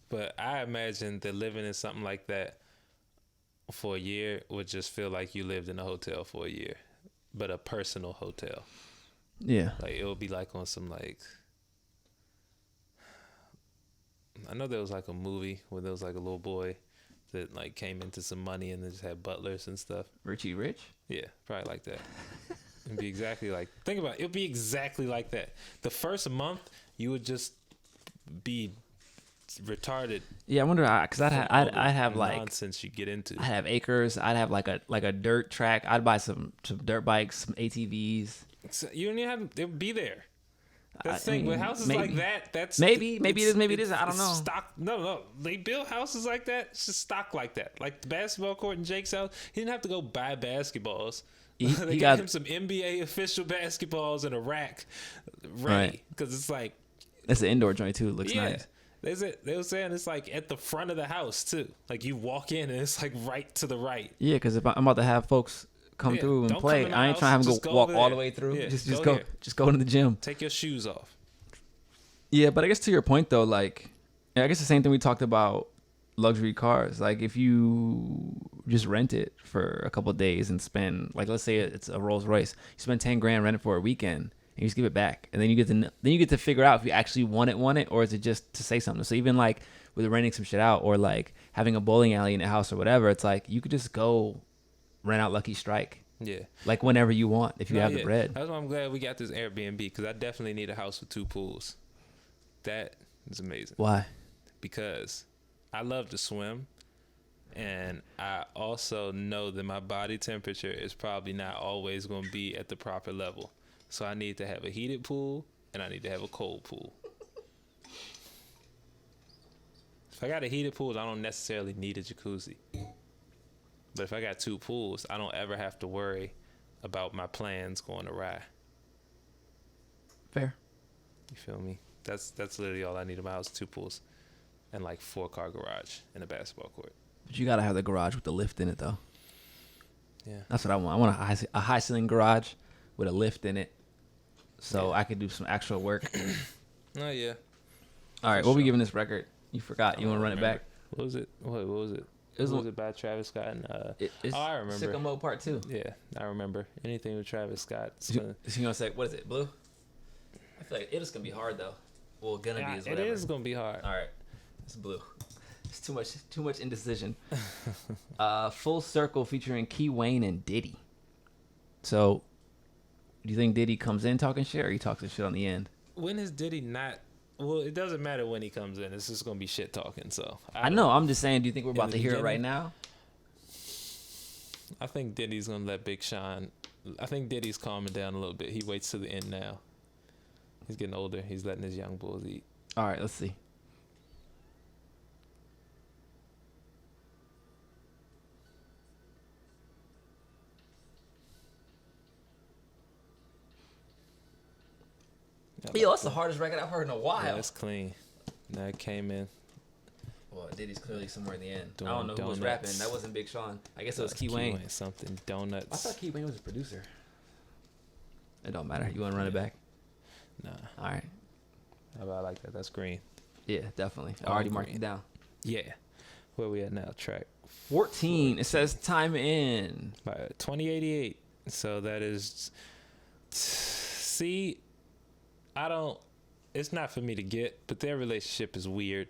But I imagine that living in something like that for a year would just feel like you lived in a hotel for a year, but a personal hotel. Yeah. Like it would be like on some like, I know there was like a movie where there was like a little boy that like came into some money and then just had butlers and stuff. Richie Rich? Yeah, probably like that. It'd be exactly like, think about it. It'd be exactly like that. The first month, you would just be retarded. Yeah, I wonder, because I'd have like nonsense you get into. I'd have acres. I'd have like a dirt track. I'd buy some dirt bikes, some ATVs. So you don't even have, they'll be there. That's the thing with houses maybe, like that. That's maybe it is. I don't know. Stock. No. They build houses like that. It's just stock like that. Like the basketball court in Jake's house. He didn't have to go buy basketballs. They got him some NBA official basketballs and a rack ready because it's like it's an indoor joint too. It looks nice. They were saying it's like at the front of the house too. Like you walk in and it's like right to the right. Yeah, because if I'm about to have folks come through and play, I ain't trying to have them go walk all the way through. Yeah, just go to the gym. Take your shoes off. Yeah, but I guess to your point though, like I guess the same thing we talked about luxury cars. Like if you just rent it for a couple of days and spend, like let's say it's a Rolls Royce, you spend 10 grand, rent it for a weekend, and you just give it back, and then you get to figure out if you actually want it, or is it just to say something. So even like with renting some shit out, or like having a bowling alley in a house or whatever, it's like you could just go rent out Lucky Strike. Yeah. Like whenever you want, if you have the bread. That's why I'm glad we got this Airbnb, because I definitely need a house with 2 pools. That is amazing. Why? Because I love to swim, and I also know that my body temperature is probably not always going to be at the proper level. So I need to have a heated pool, and I need to have a cold pool. If I got a heated pool, I don't necessarily need a jacuzzi. But if I got 2 pools, I don't ever have to worry about my plans going awry. Fair. You feel me? That's literally all I need in my house, 2 pools. And like 4-car garage and a basketball court. But you gotta have the garage with the lift in it, though. Yeah, that's what I want. I want a high ceiling garage with a lift in it, so I could do some actual work. Oh yeah. All right, what we giving this record? You forgot. You want to run it back? What was it? What was it? What was it by Travis Scott? And I remember. Sicko Mode Part 2. Yeah, I remember. Anything with Travis Scott. Is he gonna say, what is it? Blue? I feel like it is gonna be hard though. Well, gonna be is whatever. It is gonna be hard. All right. It's blue. It's too much indecision. Full Circle featuring Key Wayne and Diddy. So, do you think Diddy comes in talking shit, or he talks shit on the end? When is Diddy not? Well, it doesn't matter when he comes in. It's just gonna be shit talking. So I know. I'm just saying. Do you think we're about to hear it right now? I think Diddy's gonna let Big Sean. I think Diddy's calming down a little bit. He waits to the end now. He's getting older. He's letting his young bulls eat. All right, let's see. Yo, that's the hardest record I've heard in a while. Yeah, that's clean. Now it came in. Well, Diddy's clearly somewhere in the end. I don't know who was rapping. That wasn't Big Sean. I guess it was Key Wayne. Something. Donuts. I thought Key Wayne was a producer. It don't matter. You want to run it back? Nah. All right. I like that. That's green. Yeah, definitely. I already marked it down. Yeah. Where we at now? Track 14. It says Time In. By 2088. So that is. See, it's not for me to get, but their relationship is weird.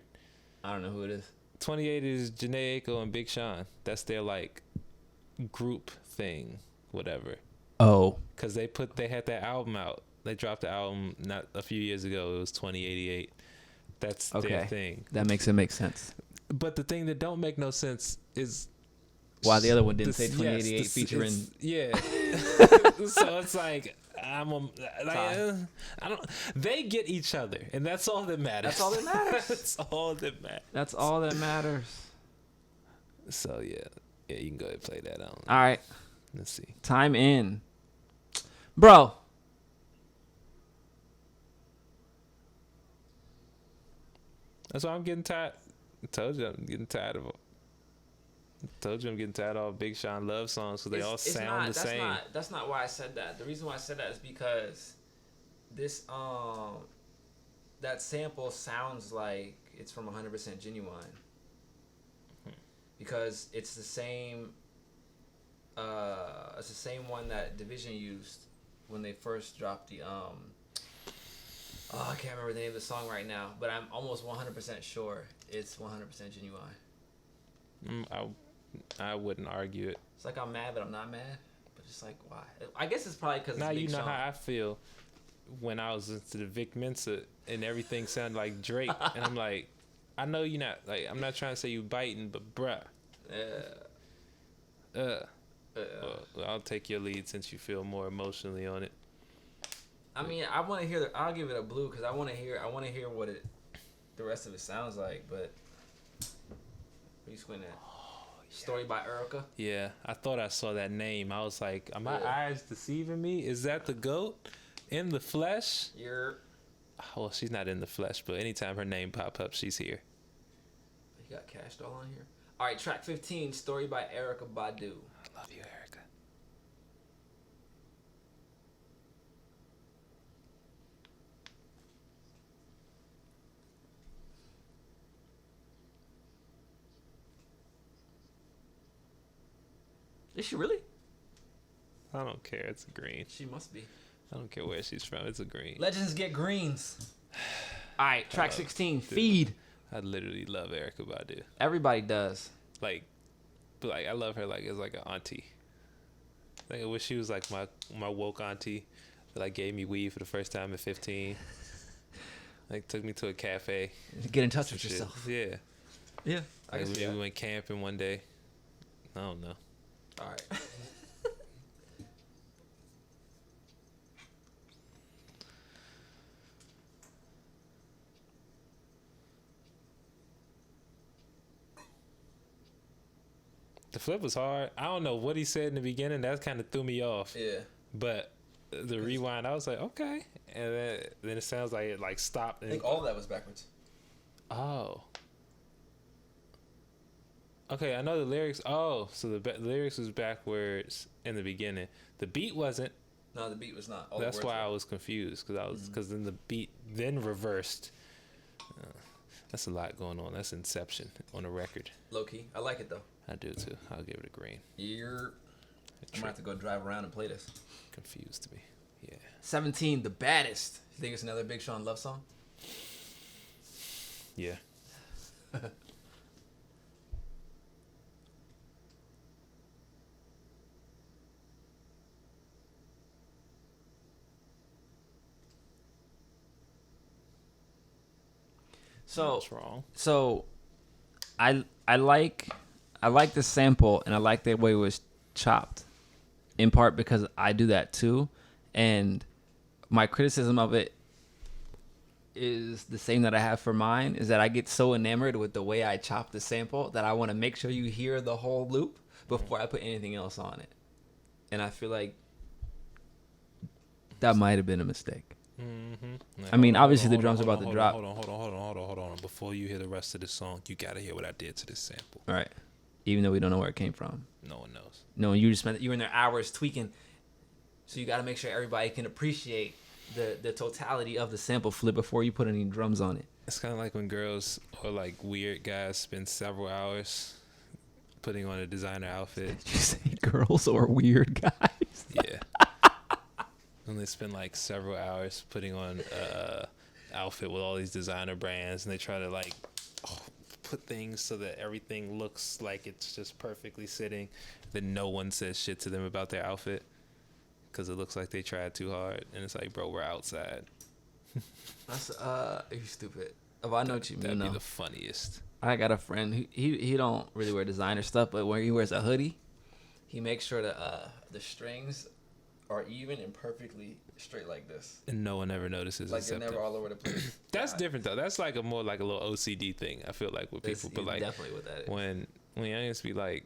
I don't know who it is. 28 is Janae Aiko and Big Sean. That's their like group thing, whatever. Oh. Because they had that album out. They dropped the album not a few years ago. It was 2088. That's their thing. That makes it make sense. But the thing that don't make no sense is why the other one didn't say 2088 featuring. Yeah. So it's like I don't. They get each other, and that's all that matters. That's all that matters. That's all that matters. That's all that matters. So yeah, you can go ahead and play that on. All right. Let's see. Time In, bro. That's why I'm getting tired. I told you I'm getting tired of them. Told you I'm getting tired of all Big Sean love songs because they all sound the same. That's not why I said that. The reason why I said that is because this that sample sounds like it's from 100% Genuine. Because it's the same one that Division used when they first dropped the I can't remember the name of the song right now, but I'm almost 100% sure it's 100% Genuine. I wouldn't argue it. It's like I'm mad, but I'm not mad. But just like, why? I guess it's probably because now it's Big you know Sean. how I feel when I was into the Vic Mensa and everything sounded like Drake, and I'm like, I know you're not like I'm not trying to say you biting, but bruh. Well, I'll take your lead since you feel more emotionally on it. I mean, I want to hear. I'll give it a blue because I want to hear what the rest of it sounds like. But what are you squinting at? Story by Erica. Yeah, I thought I saw that name. I was like, are my eyes deceiving me? Is that the GOAT in the flesh? Well, she's not in the flesh, but anytime her name pop up, she's here. You got Cash Doll on here. All right, track 15, Story by Erykah Badu. I love you, Erica. Is she really? I don't care. It's a green. She must be. I don't care where she's from. It's a green. Legends get greens. All right, track 16, dude, Feed. I literally love Erykah Badu. Everybody does. Like I love her like as like an auntie. Like I wish she was like my woke auntie that like gave me weed for the first time at 15. Like took me to a cafe. Get in touch with yourself. Yeah. Yeah. Like we went camping one day. I don't know. All right. The flip was hard. I don't know what he said in the beginning. That kind of threw me off. Yeah. But the rewind, I was like, okay. And then it sounds like it like stopped. I think all of that was backwards. Oh. Okay, I know the lyrics. Oh, so the lyrics was backwards in the beginning. The beat wasn't. No, the beat was not. That's why I was confused because then the beat then reversed. That's a lot going on. That's Inception on a record. Low key, I like it though. I do too. I'll give it a green. I'm gonna have to go drive around and play this. Confused me. Yeah. 17, The Baddest. You think it's another Big Sean love song? Yeah. So what's wrong? So I like the sample and I like the way it was chopped, in part because I do that too, and my criticism of it is the same that I have for mine, is that I get so enamored with the way I chop the sample that I want to make sure you hear the whole loop before I put anything else on it, and I feel like that might have been a mistake. Mm-hmm. I mean, obviously the drums are about to drop. Hold on. Before you hear the rest of this song, you gotta hear what I did to this sample. All right. Even though we don't know where it came from. No one knows. No, you were in there hours tweaking. So you got to make sure everybody can appreciate the totality of the sample flip before you put any drums on it. It's kind of like when girls or like weird guys spend several hours putting on a designer outfit. Did you say girls or weird guys? Yeah. And they spend like several hours putting on a outfit with all these designer brands, and they try to like put things so that everything looks like it's just perfectly sitting. Then no one says shit to them about their outfit because it looks like they tried too hard. And it's like, bro, we're outside. That's you stupid. Oh, I know what you mean. That'd be though. the funniest. I got a friend who he don't really wear designer stuff, but when he wears a hoodie, he makes sure that the strings are even and perfectly straight like this. And no one ever notices. Like they're never all over the place. That's different though. That's like a more like a little OCD thing. I feel like with people, but like definitely what that is. When youngins be like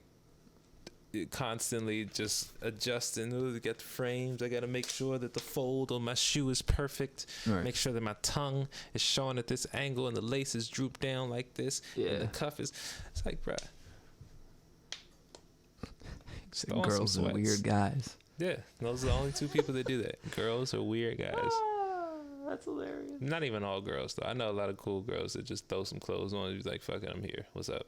constantly just adjusting to get the frames. I gotta make sure that the fold on my shoe is perfect. Right. Make sure that my tongue is showing at this angle and the lace is drooped down like this. Yeah. And the cuff is. It's like, bruh. Girls and weird guys. Yeah, those are the only two people that do that. Girls or weird guys. That's hilarious. Not even all girls though. I know a lot of cool girls that just throw some clothes on and be like, "Fuck it, I'm here. What's up?"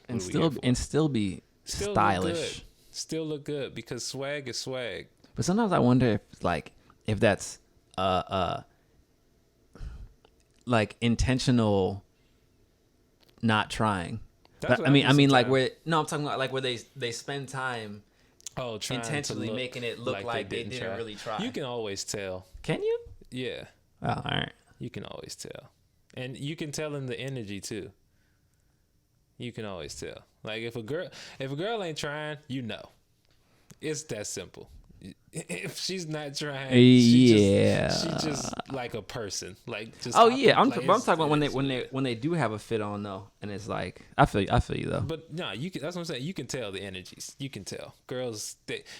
And still be stylish. Still look good because swag is swag. But sometimes I wonder if that's like intentional not trying. But, I mean like I'm talking about like where they spend time intentionally making it look like they didn't really try. You can always tell. Can you? Yeah. Oh, all right. You can always tell. And you can tell in the energy too. You can always tell. Like if a girl ain't trying, you know. It's that simple. If she's not trying, she's just like a person. Like just I'm talking about when they do have a fit on though, and it's like I feel you though. But no, you can. That's what I'm saying. You can tell the energies. You can tell girls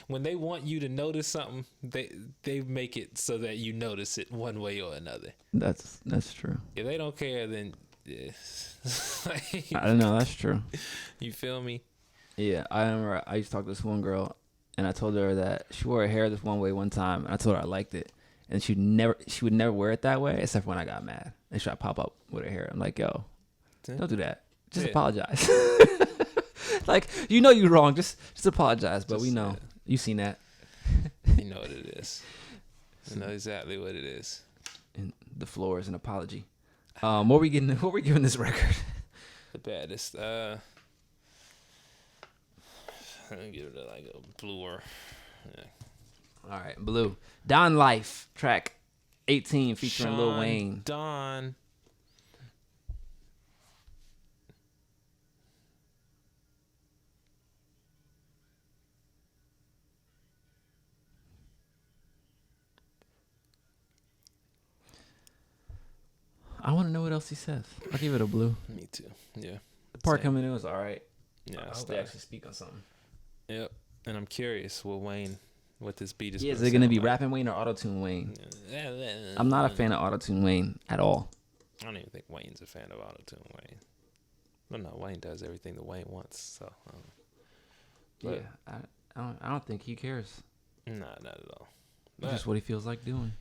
when they want you to notice something, they make it so that you notice it one way or another. That's true. If they don't care, then yeah. I don't know. That's true. You feel me? Yeah, I remember I used to talk to this one girl. And I told her that she wore her hair this one way one time, and I told her I liked it, and she would never wear it that way except when I got mad and she tried to pop up with her hair. I'm like, yo, don't do that. Just apologize. Like you're wrong. Just apologize. But we know you've seen that. You know what it is. You know exactly what it is. And the floor is an apology. What we giving this record? The baddest. I'm gonna give it like a bluer. Yeah. All right, blue. Don Life, track 18 featuring Lil Wayne. Don. I want to know what else he says. I'll give it a blue. Me too. Yeah. The part coming in was all right. Yeah. I hope they actually speak on something. Yep. And I'm curious what this beat is. Yeah, is it going to be rapping Wayne or auto-tune Wayne? I'm not a fan of auto-tune Wayne at all. I don't even think Wayne's a fan of auto-tune Wayne. No, Wayne does everything that Wayne wants. So, yeah, I don't think he cares. Nah, not at all. But just what he feels like doing.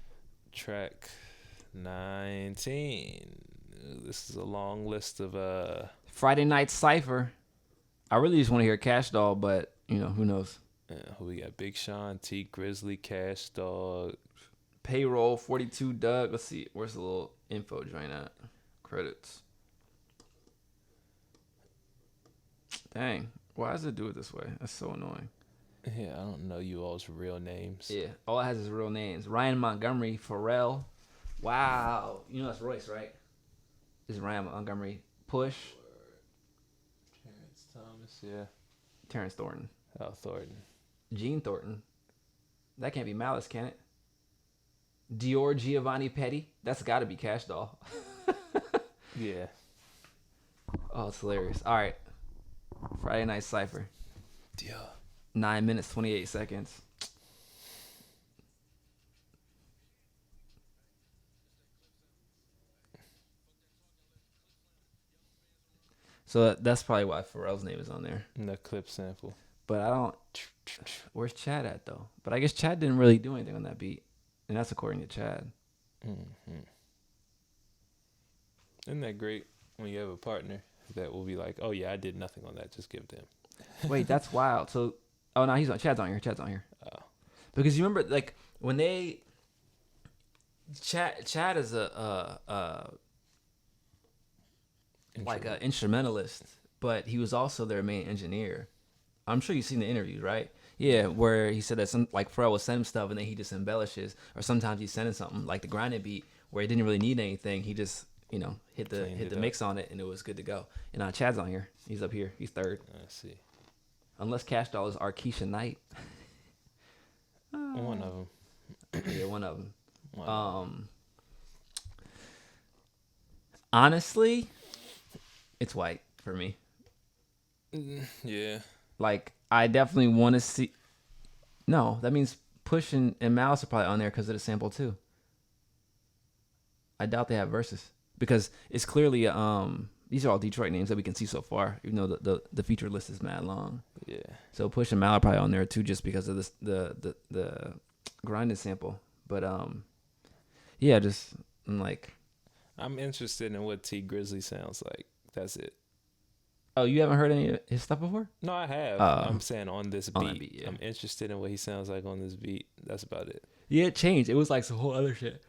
Track 19. This is a long list of Friday Night Cypher. I really just want to hear Cash Doll, but who knows? Yeah, who we got? Big Sean, T Grizzly, Cash Dog, Payroll, 42 Doug. Let's see, where's the little info joint at? Credits. Dang, why does it do it this way? That's so annoying. Yeah, I don't know you all's real names. Yeah, all it has is real names. Ryan Montgomery, Pharrell. Wow, that's Royce, right? This is Ryan Montgomery. Push. Terrence Thomas, yeah. Terrence Thornton. Oh, Thornton. Gene Thornton. That can't be Malice, can it? Dior Giovanni Petty. That's got to be Cash Doll. Yeah. Oh, it's hilarious. All right. Friday Night Cypher. Yeah. 9 minutes, 28 seconds. So that's probably why Pharrell's name is on there. The clip sample. But I don't... Where's Chad at, though? But I guess Chad didn't really do anything on that beat. And that's according to Chad. Mm-hmm. Isn't that great when you have a partner that will be like, oh yeah, I did nothing on that, just give it to him. Wait, that's wild. So, oh no, he's on. Chad's on here. Chad's on here. Oh. Because you remember, like when they Chad is a like an instrumentalist, but he was also their main engineer. I'm sure you've seen the interview, right? Yeah, where he said that some like Pharrell would send him stuff and then he just embellishes, or sometimes he's sending something like the grinding beat where he didn't really need anything. He just hit the mix on it and it was good to go. And Chad's on here. He's up here. He's third. I see. Unless Cash Doll is Arkesha Knight. One of them. Yeah, one of them. Honestly, it's white for me. Yeah. Like, I definitely want to see. No, that means Push and Mouse are probably on there because of the sample too. I doubt they have verses because it's clearly these are all Detroit names that we can see so far, even though the feature list is mad long. Yeah. So Push and Mal are probably on there too, just because of this the grinded sample. But yeah, just I'm interested in what T Grizzly sounds like. That's it. Oh, you haven't heard any of his stuff before? No, I have. I'm saying on this beat. On that beat, yeah. I'm interested in what he sounds like on this beat. That's about it. Yeah, it changed. It was like some whole other shit.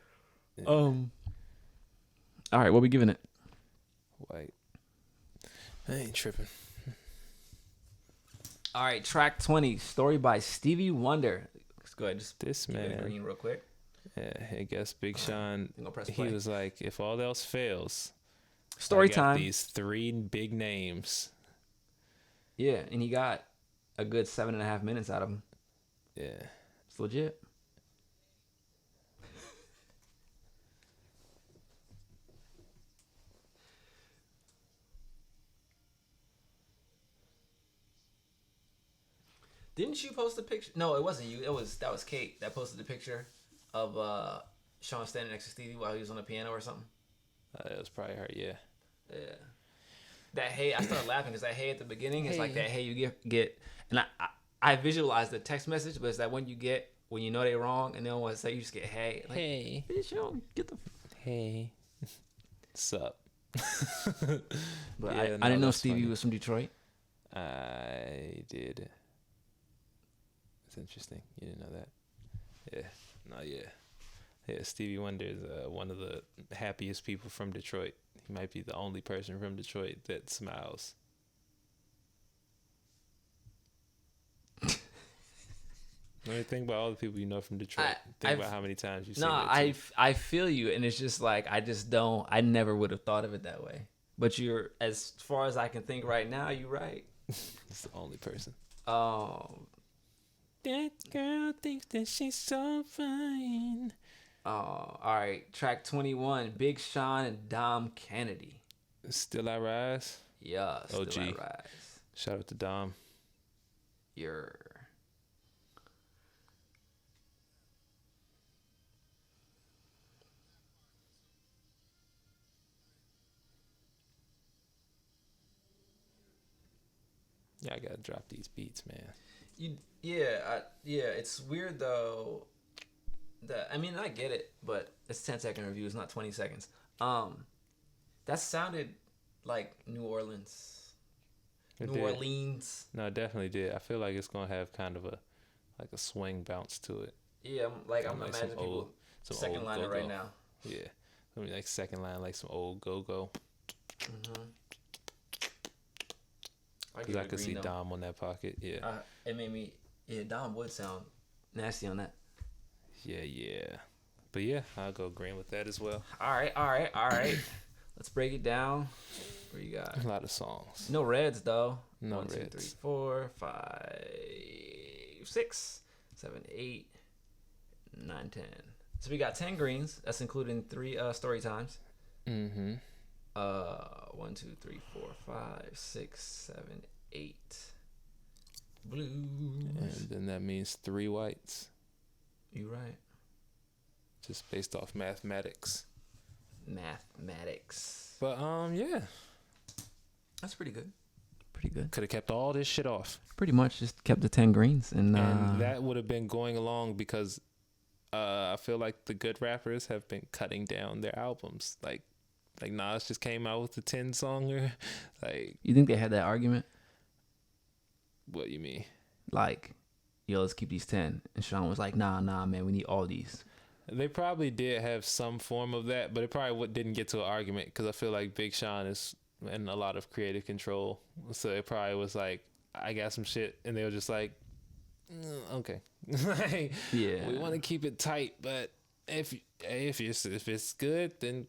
Yeah. All right, what we giving it? White. I ain't tripping. All right, track 20, Story by Stevie Wonder. Let's go ahead. Just this man. Green real quick. Yeah, I guess Big Sean. He was like, if all else fails, story time. These 3 big names. Yeah, and he got a good 7.5 minutes out of him. Yeah, it's legit. Didn't you post a picture? No, it wasn't you. That was Kate that posted the picture of Sean standing next to Stevie while he was on the piano or something. It was probably her. Yeah. Yeah. That hey, I started laughing because that hey at the beginning is like that hey you get, and I visualized the text message, but it's that when you know they're wrong and they don't want to say, you just get hey. Like, hey. Bitch, you don't get the hey. Sup. But yeah, I didn't know Stevie was from Detroit. I did. It's interesting. You didn't know that? Yeah. No, yeah. Yeah, Stevie Wonder is one of the happiest people from Detroit. He might be the only person from Detroit that smiles. When you think about all the people you know from Detroit, think about how many times you've seen it. I feel you, and it's just like I never would have thought of it that way. But you're, as far as I can think right now, you're right. It's the only person. That girl thinks that she's so fine. All right. Track 21, Big Sean and Dom Kennedy. Still I Rise? Yeah, Still OG. I Rise. Shout out to Dom. Yeah, I gotta drop these beats, man. It's weird though. I mean, I get it, but it's 10-second reviews, not 20 seconds. That sounded like New Orleans. Orleans. No, it definitely did. I feel like it's gonna have kind of a swing bounce to it. Yeah, I'm imagining people second liner right now. Yeah, I mean, like second line, like some old go-go. Mm-hmm. Because I could see though. Dom on that pocket. Yeah. It made me. Yeah, Dom would sound nasty on that. Yeah. But yeah, I'll go green with that as well. All right. Let's break it down. What you got? A lot of songs. No reds though. No 1, reds. 2, 3, 4, 5, 6, 7, 8, 9, 10. So we got 10 greens. That's including 3 story times. Mm-hmm. 1, 2, 3, 4, 5, 6, 7, 8 blues. And then that means 3 whites. You right. Just based off mathematics. But yeah. That's pretty good. Could have kept all this shit off. Pretty much just kept the 10 greens and that would have been going along because I feel like the good rappers have been cutting down their albums. Like Nas just came out with the 10-songer. Like, you think they had that argument? what you mean? Like, yo, let's keep these 10. And Sean was like, nah, man, we need all these. They probably did have some form of that, but it probably didn't get to an argument because I feel like Big Sean is in a lot of creative control. So it probably was like, I got some shit, and they were just like, okay. Like, Yeah. we want to keep it tight, but if it's good, then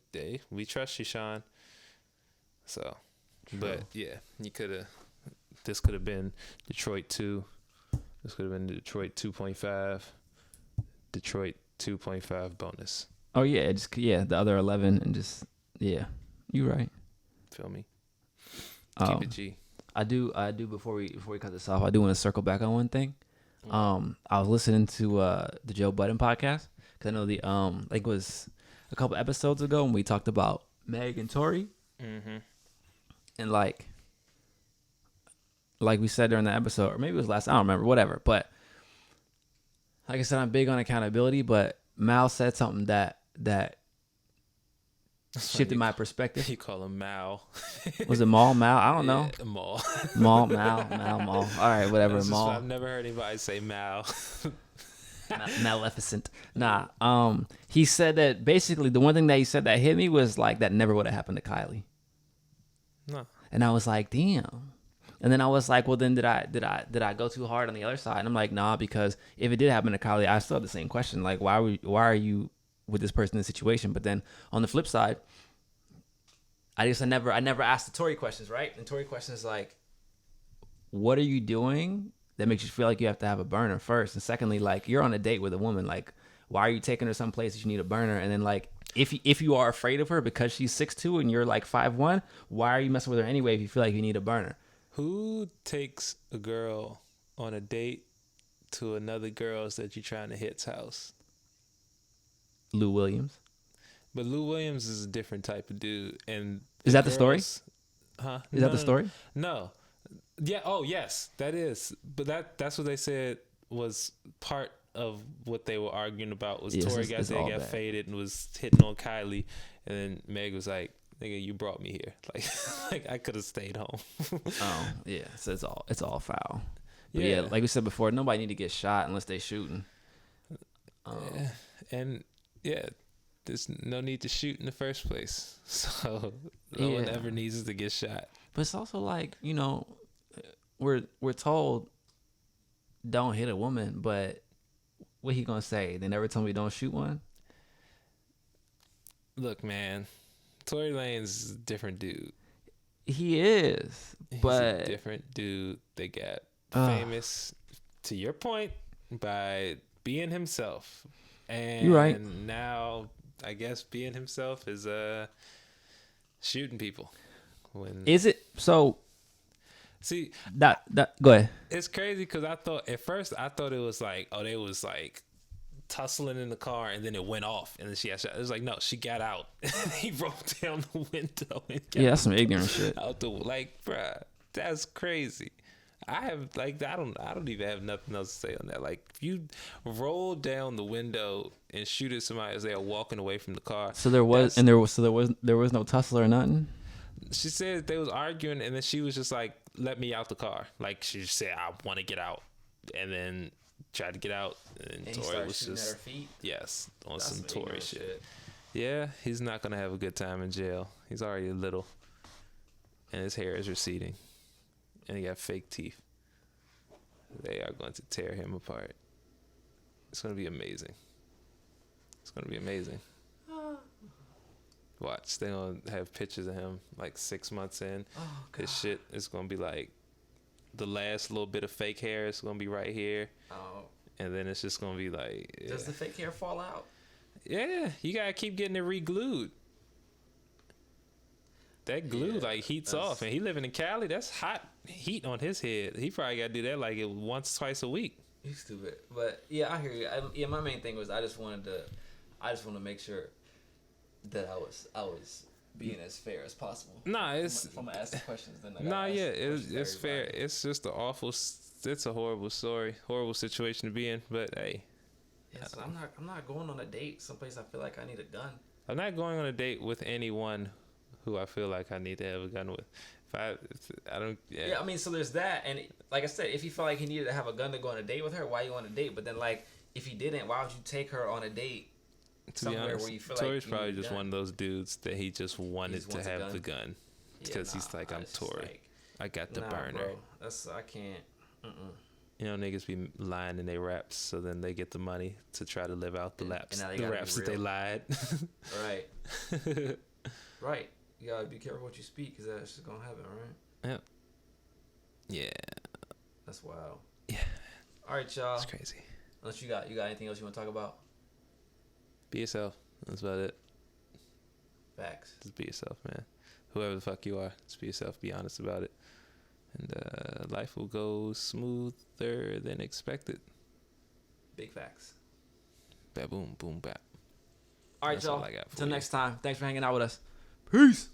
we trust you, Sean. So, True. but yeah, this could have been Detroit 2. This could have been Detroit 2.5. Detroit 2.5 bonus. Oh yeah, the other 11 and just you're right. Feel me? Keep it G. I do before we cut this off, I do want to circle back on one thing. I was listening to the Joe Budden podcast because I know like it was a couple episodes ago when we talked about Meg and Tory. Mm-hmm. And like we said during the episode, or maybe it was last, I don't remember, whatever. But like I said, I'm big on accountability, but Mal said something that shifted my perspective. You call him Mal. Was it Mal? I don't know. Yeah, Mal. Mal. All right, whatever. Mal. I've never heard anybody say Mal. Maleficent. Nah. He said that basically the one thing that he said that hit me was like that never would have happened to Kylie. No. And I was like, damn. And then I was like, well, then did I go too hard on the other side? And I'm like, nah, because if it did happen to Kylie, I still have the same question. Like, why are you with this person in this situation? But then on the flip side, I never asked the Tory questions, right? And Tory questions like, what are you doing that makes you feel like you have to have a burner first? And secondly, like, you're on a date with a woman, like, why are you taking her someplace that you need a burner? And then like, if you are afraid of her because she's 6'2" and you're like 5'1", why are you messing with her anyway if you feel like you need a burner? Who takes a girl on a date to another girl's that you're trying to hit's house? Lou Williams. But Lou Williams is a different type of dude. And is that the story? Huh? Is that the story? No. Yeah. Oh, yes, that is. But that's what they said was part of what they were arguing about was Tory got faded and was hitting on Kylie, and then Meg was like, "Nigga, you brought me here. Like I could have stayed home." Oh yeah, so it's all foul. But yeah, like we said before, nobody need to get shot unless they shooting. And yeah, there's no need to shoot in the first place, so no one ever needs to get shot. But it's also like, you know, we're told don't hit a woman, but what he gonna say? They never told me don't shoot one. Look, man, Tory Lanez a different dude. He is, but a different dude. They got famous, to your point, by being himself, and you're right. Now I guess being himself is shooting people. Is it so? See that go ahead. It's crazy because at first I thought it was like, oh, they was like tussling in the car and then it went off and then she got shot. It was like, no, she got out. He rolled down the window and that's some ignorant shit. Out the bruh, that's crazy. I don't even have nothing else to say on that. Like, if you roll down the window and shoot at somebody as they are walking away from the car. So there was no tussle or nothing. She said they was arguing and then she was just like, let me out the car. Like, she just said, I want to get out. And then tried to get out. And Tory was just at her feet? Yes, on that's some Tory shit. Yeah, he's not going to have a good time in jail. He's already little. And his hair is receding. And he got fake teeth. They are going to tear him apart. It's going to be amazing. It's going to be amazing. Watch, they're going to have pictures of him like 6 months in. Oh, God. His shit is going to be like the last little bit of fake hair is going to be right here. Oh. And then it's just going to be like... Yeah. Does the fake hair fall out? Yeah, you got to keep getting it re-glued. That glue heats off. And he living in Cali, that's hot heat on his head. He probably got to do that like once, twice a week. He's stupid. But yeah, I hear you. My main thing was I just want to make sure that I was being as fair as possible. Nah, it's if I'm gonna ask the questions, then it's fair. It's just it's a horrible story, horrible situation to be in. But hey, Yeah, so I'm not going on a date someplace I feel like I need a gun. I'm not going on a date with anyone who I feel like I need to have a gun with. I don't. Yeah. I mean, so there's that, and like I said, if he felt like he needed to have a gun to go on a date with her, why you on a date? But then, like, if he didn't, why would you take her on a date to be honest, where you feel Tori's like probably just one of those dudes that he just wanted to have the gun because he's like, I'm Tori. Like, I got the burner. Bro. I can't. You know, niggas be lying in their raps, so then they get the money to try to live out the raps that they lied. Right. Right. You gotta be careful what you speak, because that's just gonna happen, right? Yeah. That's wild. Yeah. All right, y'all. It's crazy. Unless you got anything else you want to talk about? Be yourself. That's about it. Facts. Just be yourself, man. Whoever the fuck you are, just be yourself. Be honest about it. And life will go smoother than expected. Big facts. Ba boom, boom, bap. All right, That's y'all. All I got for Till you. next time. Thanks for hanging out with us. Peace.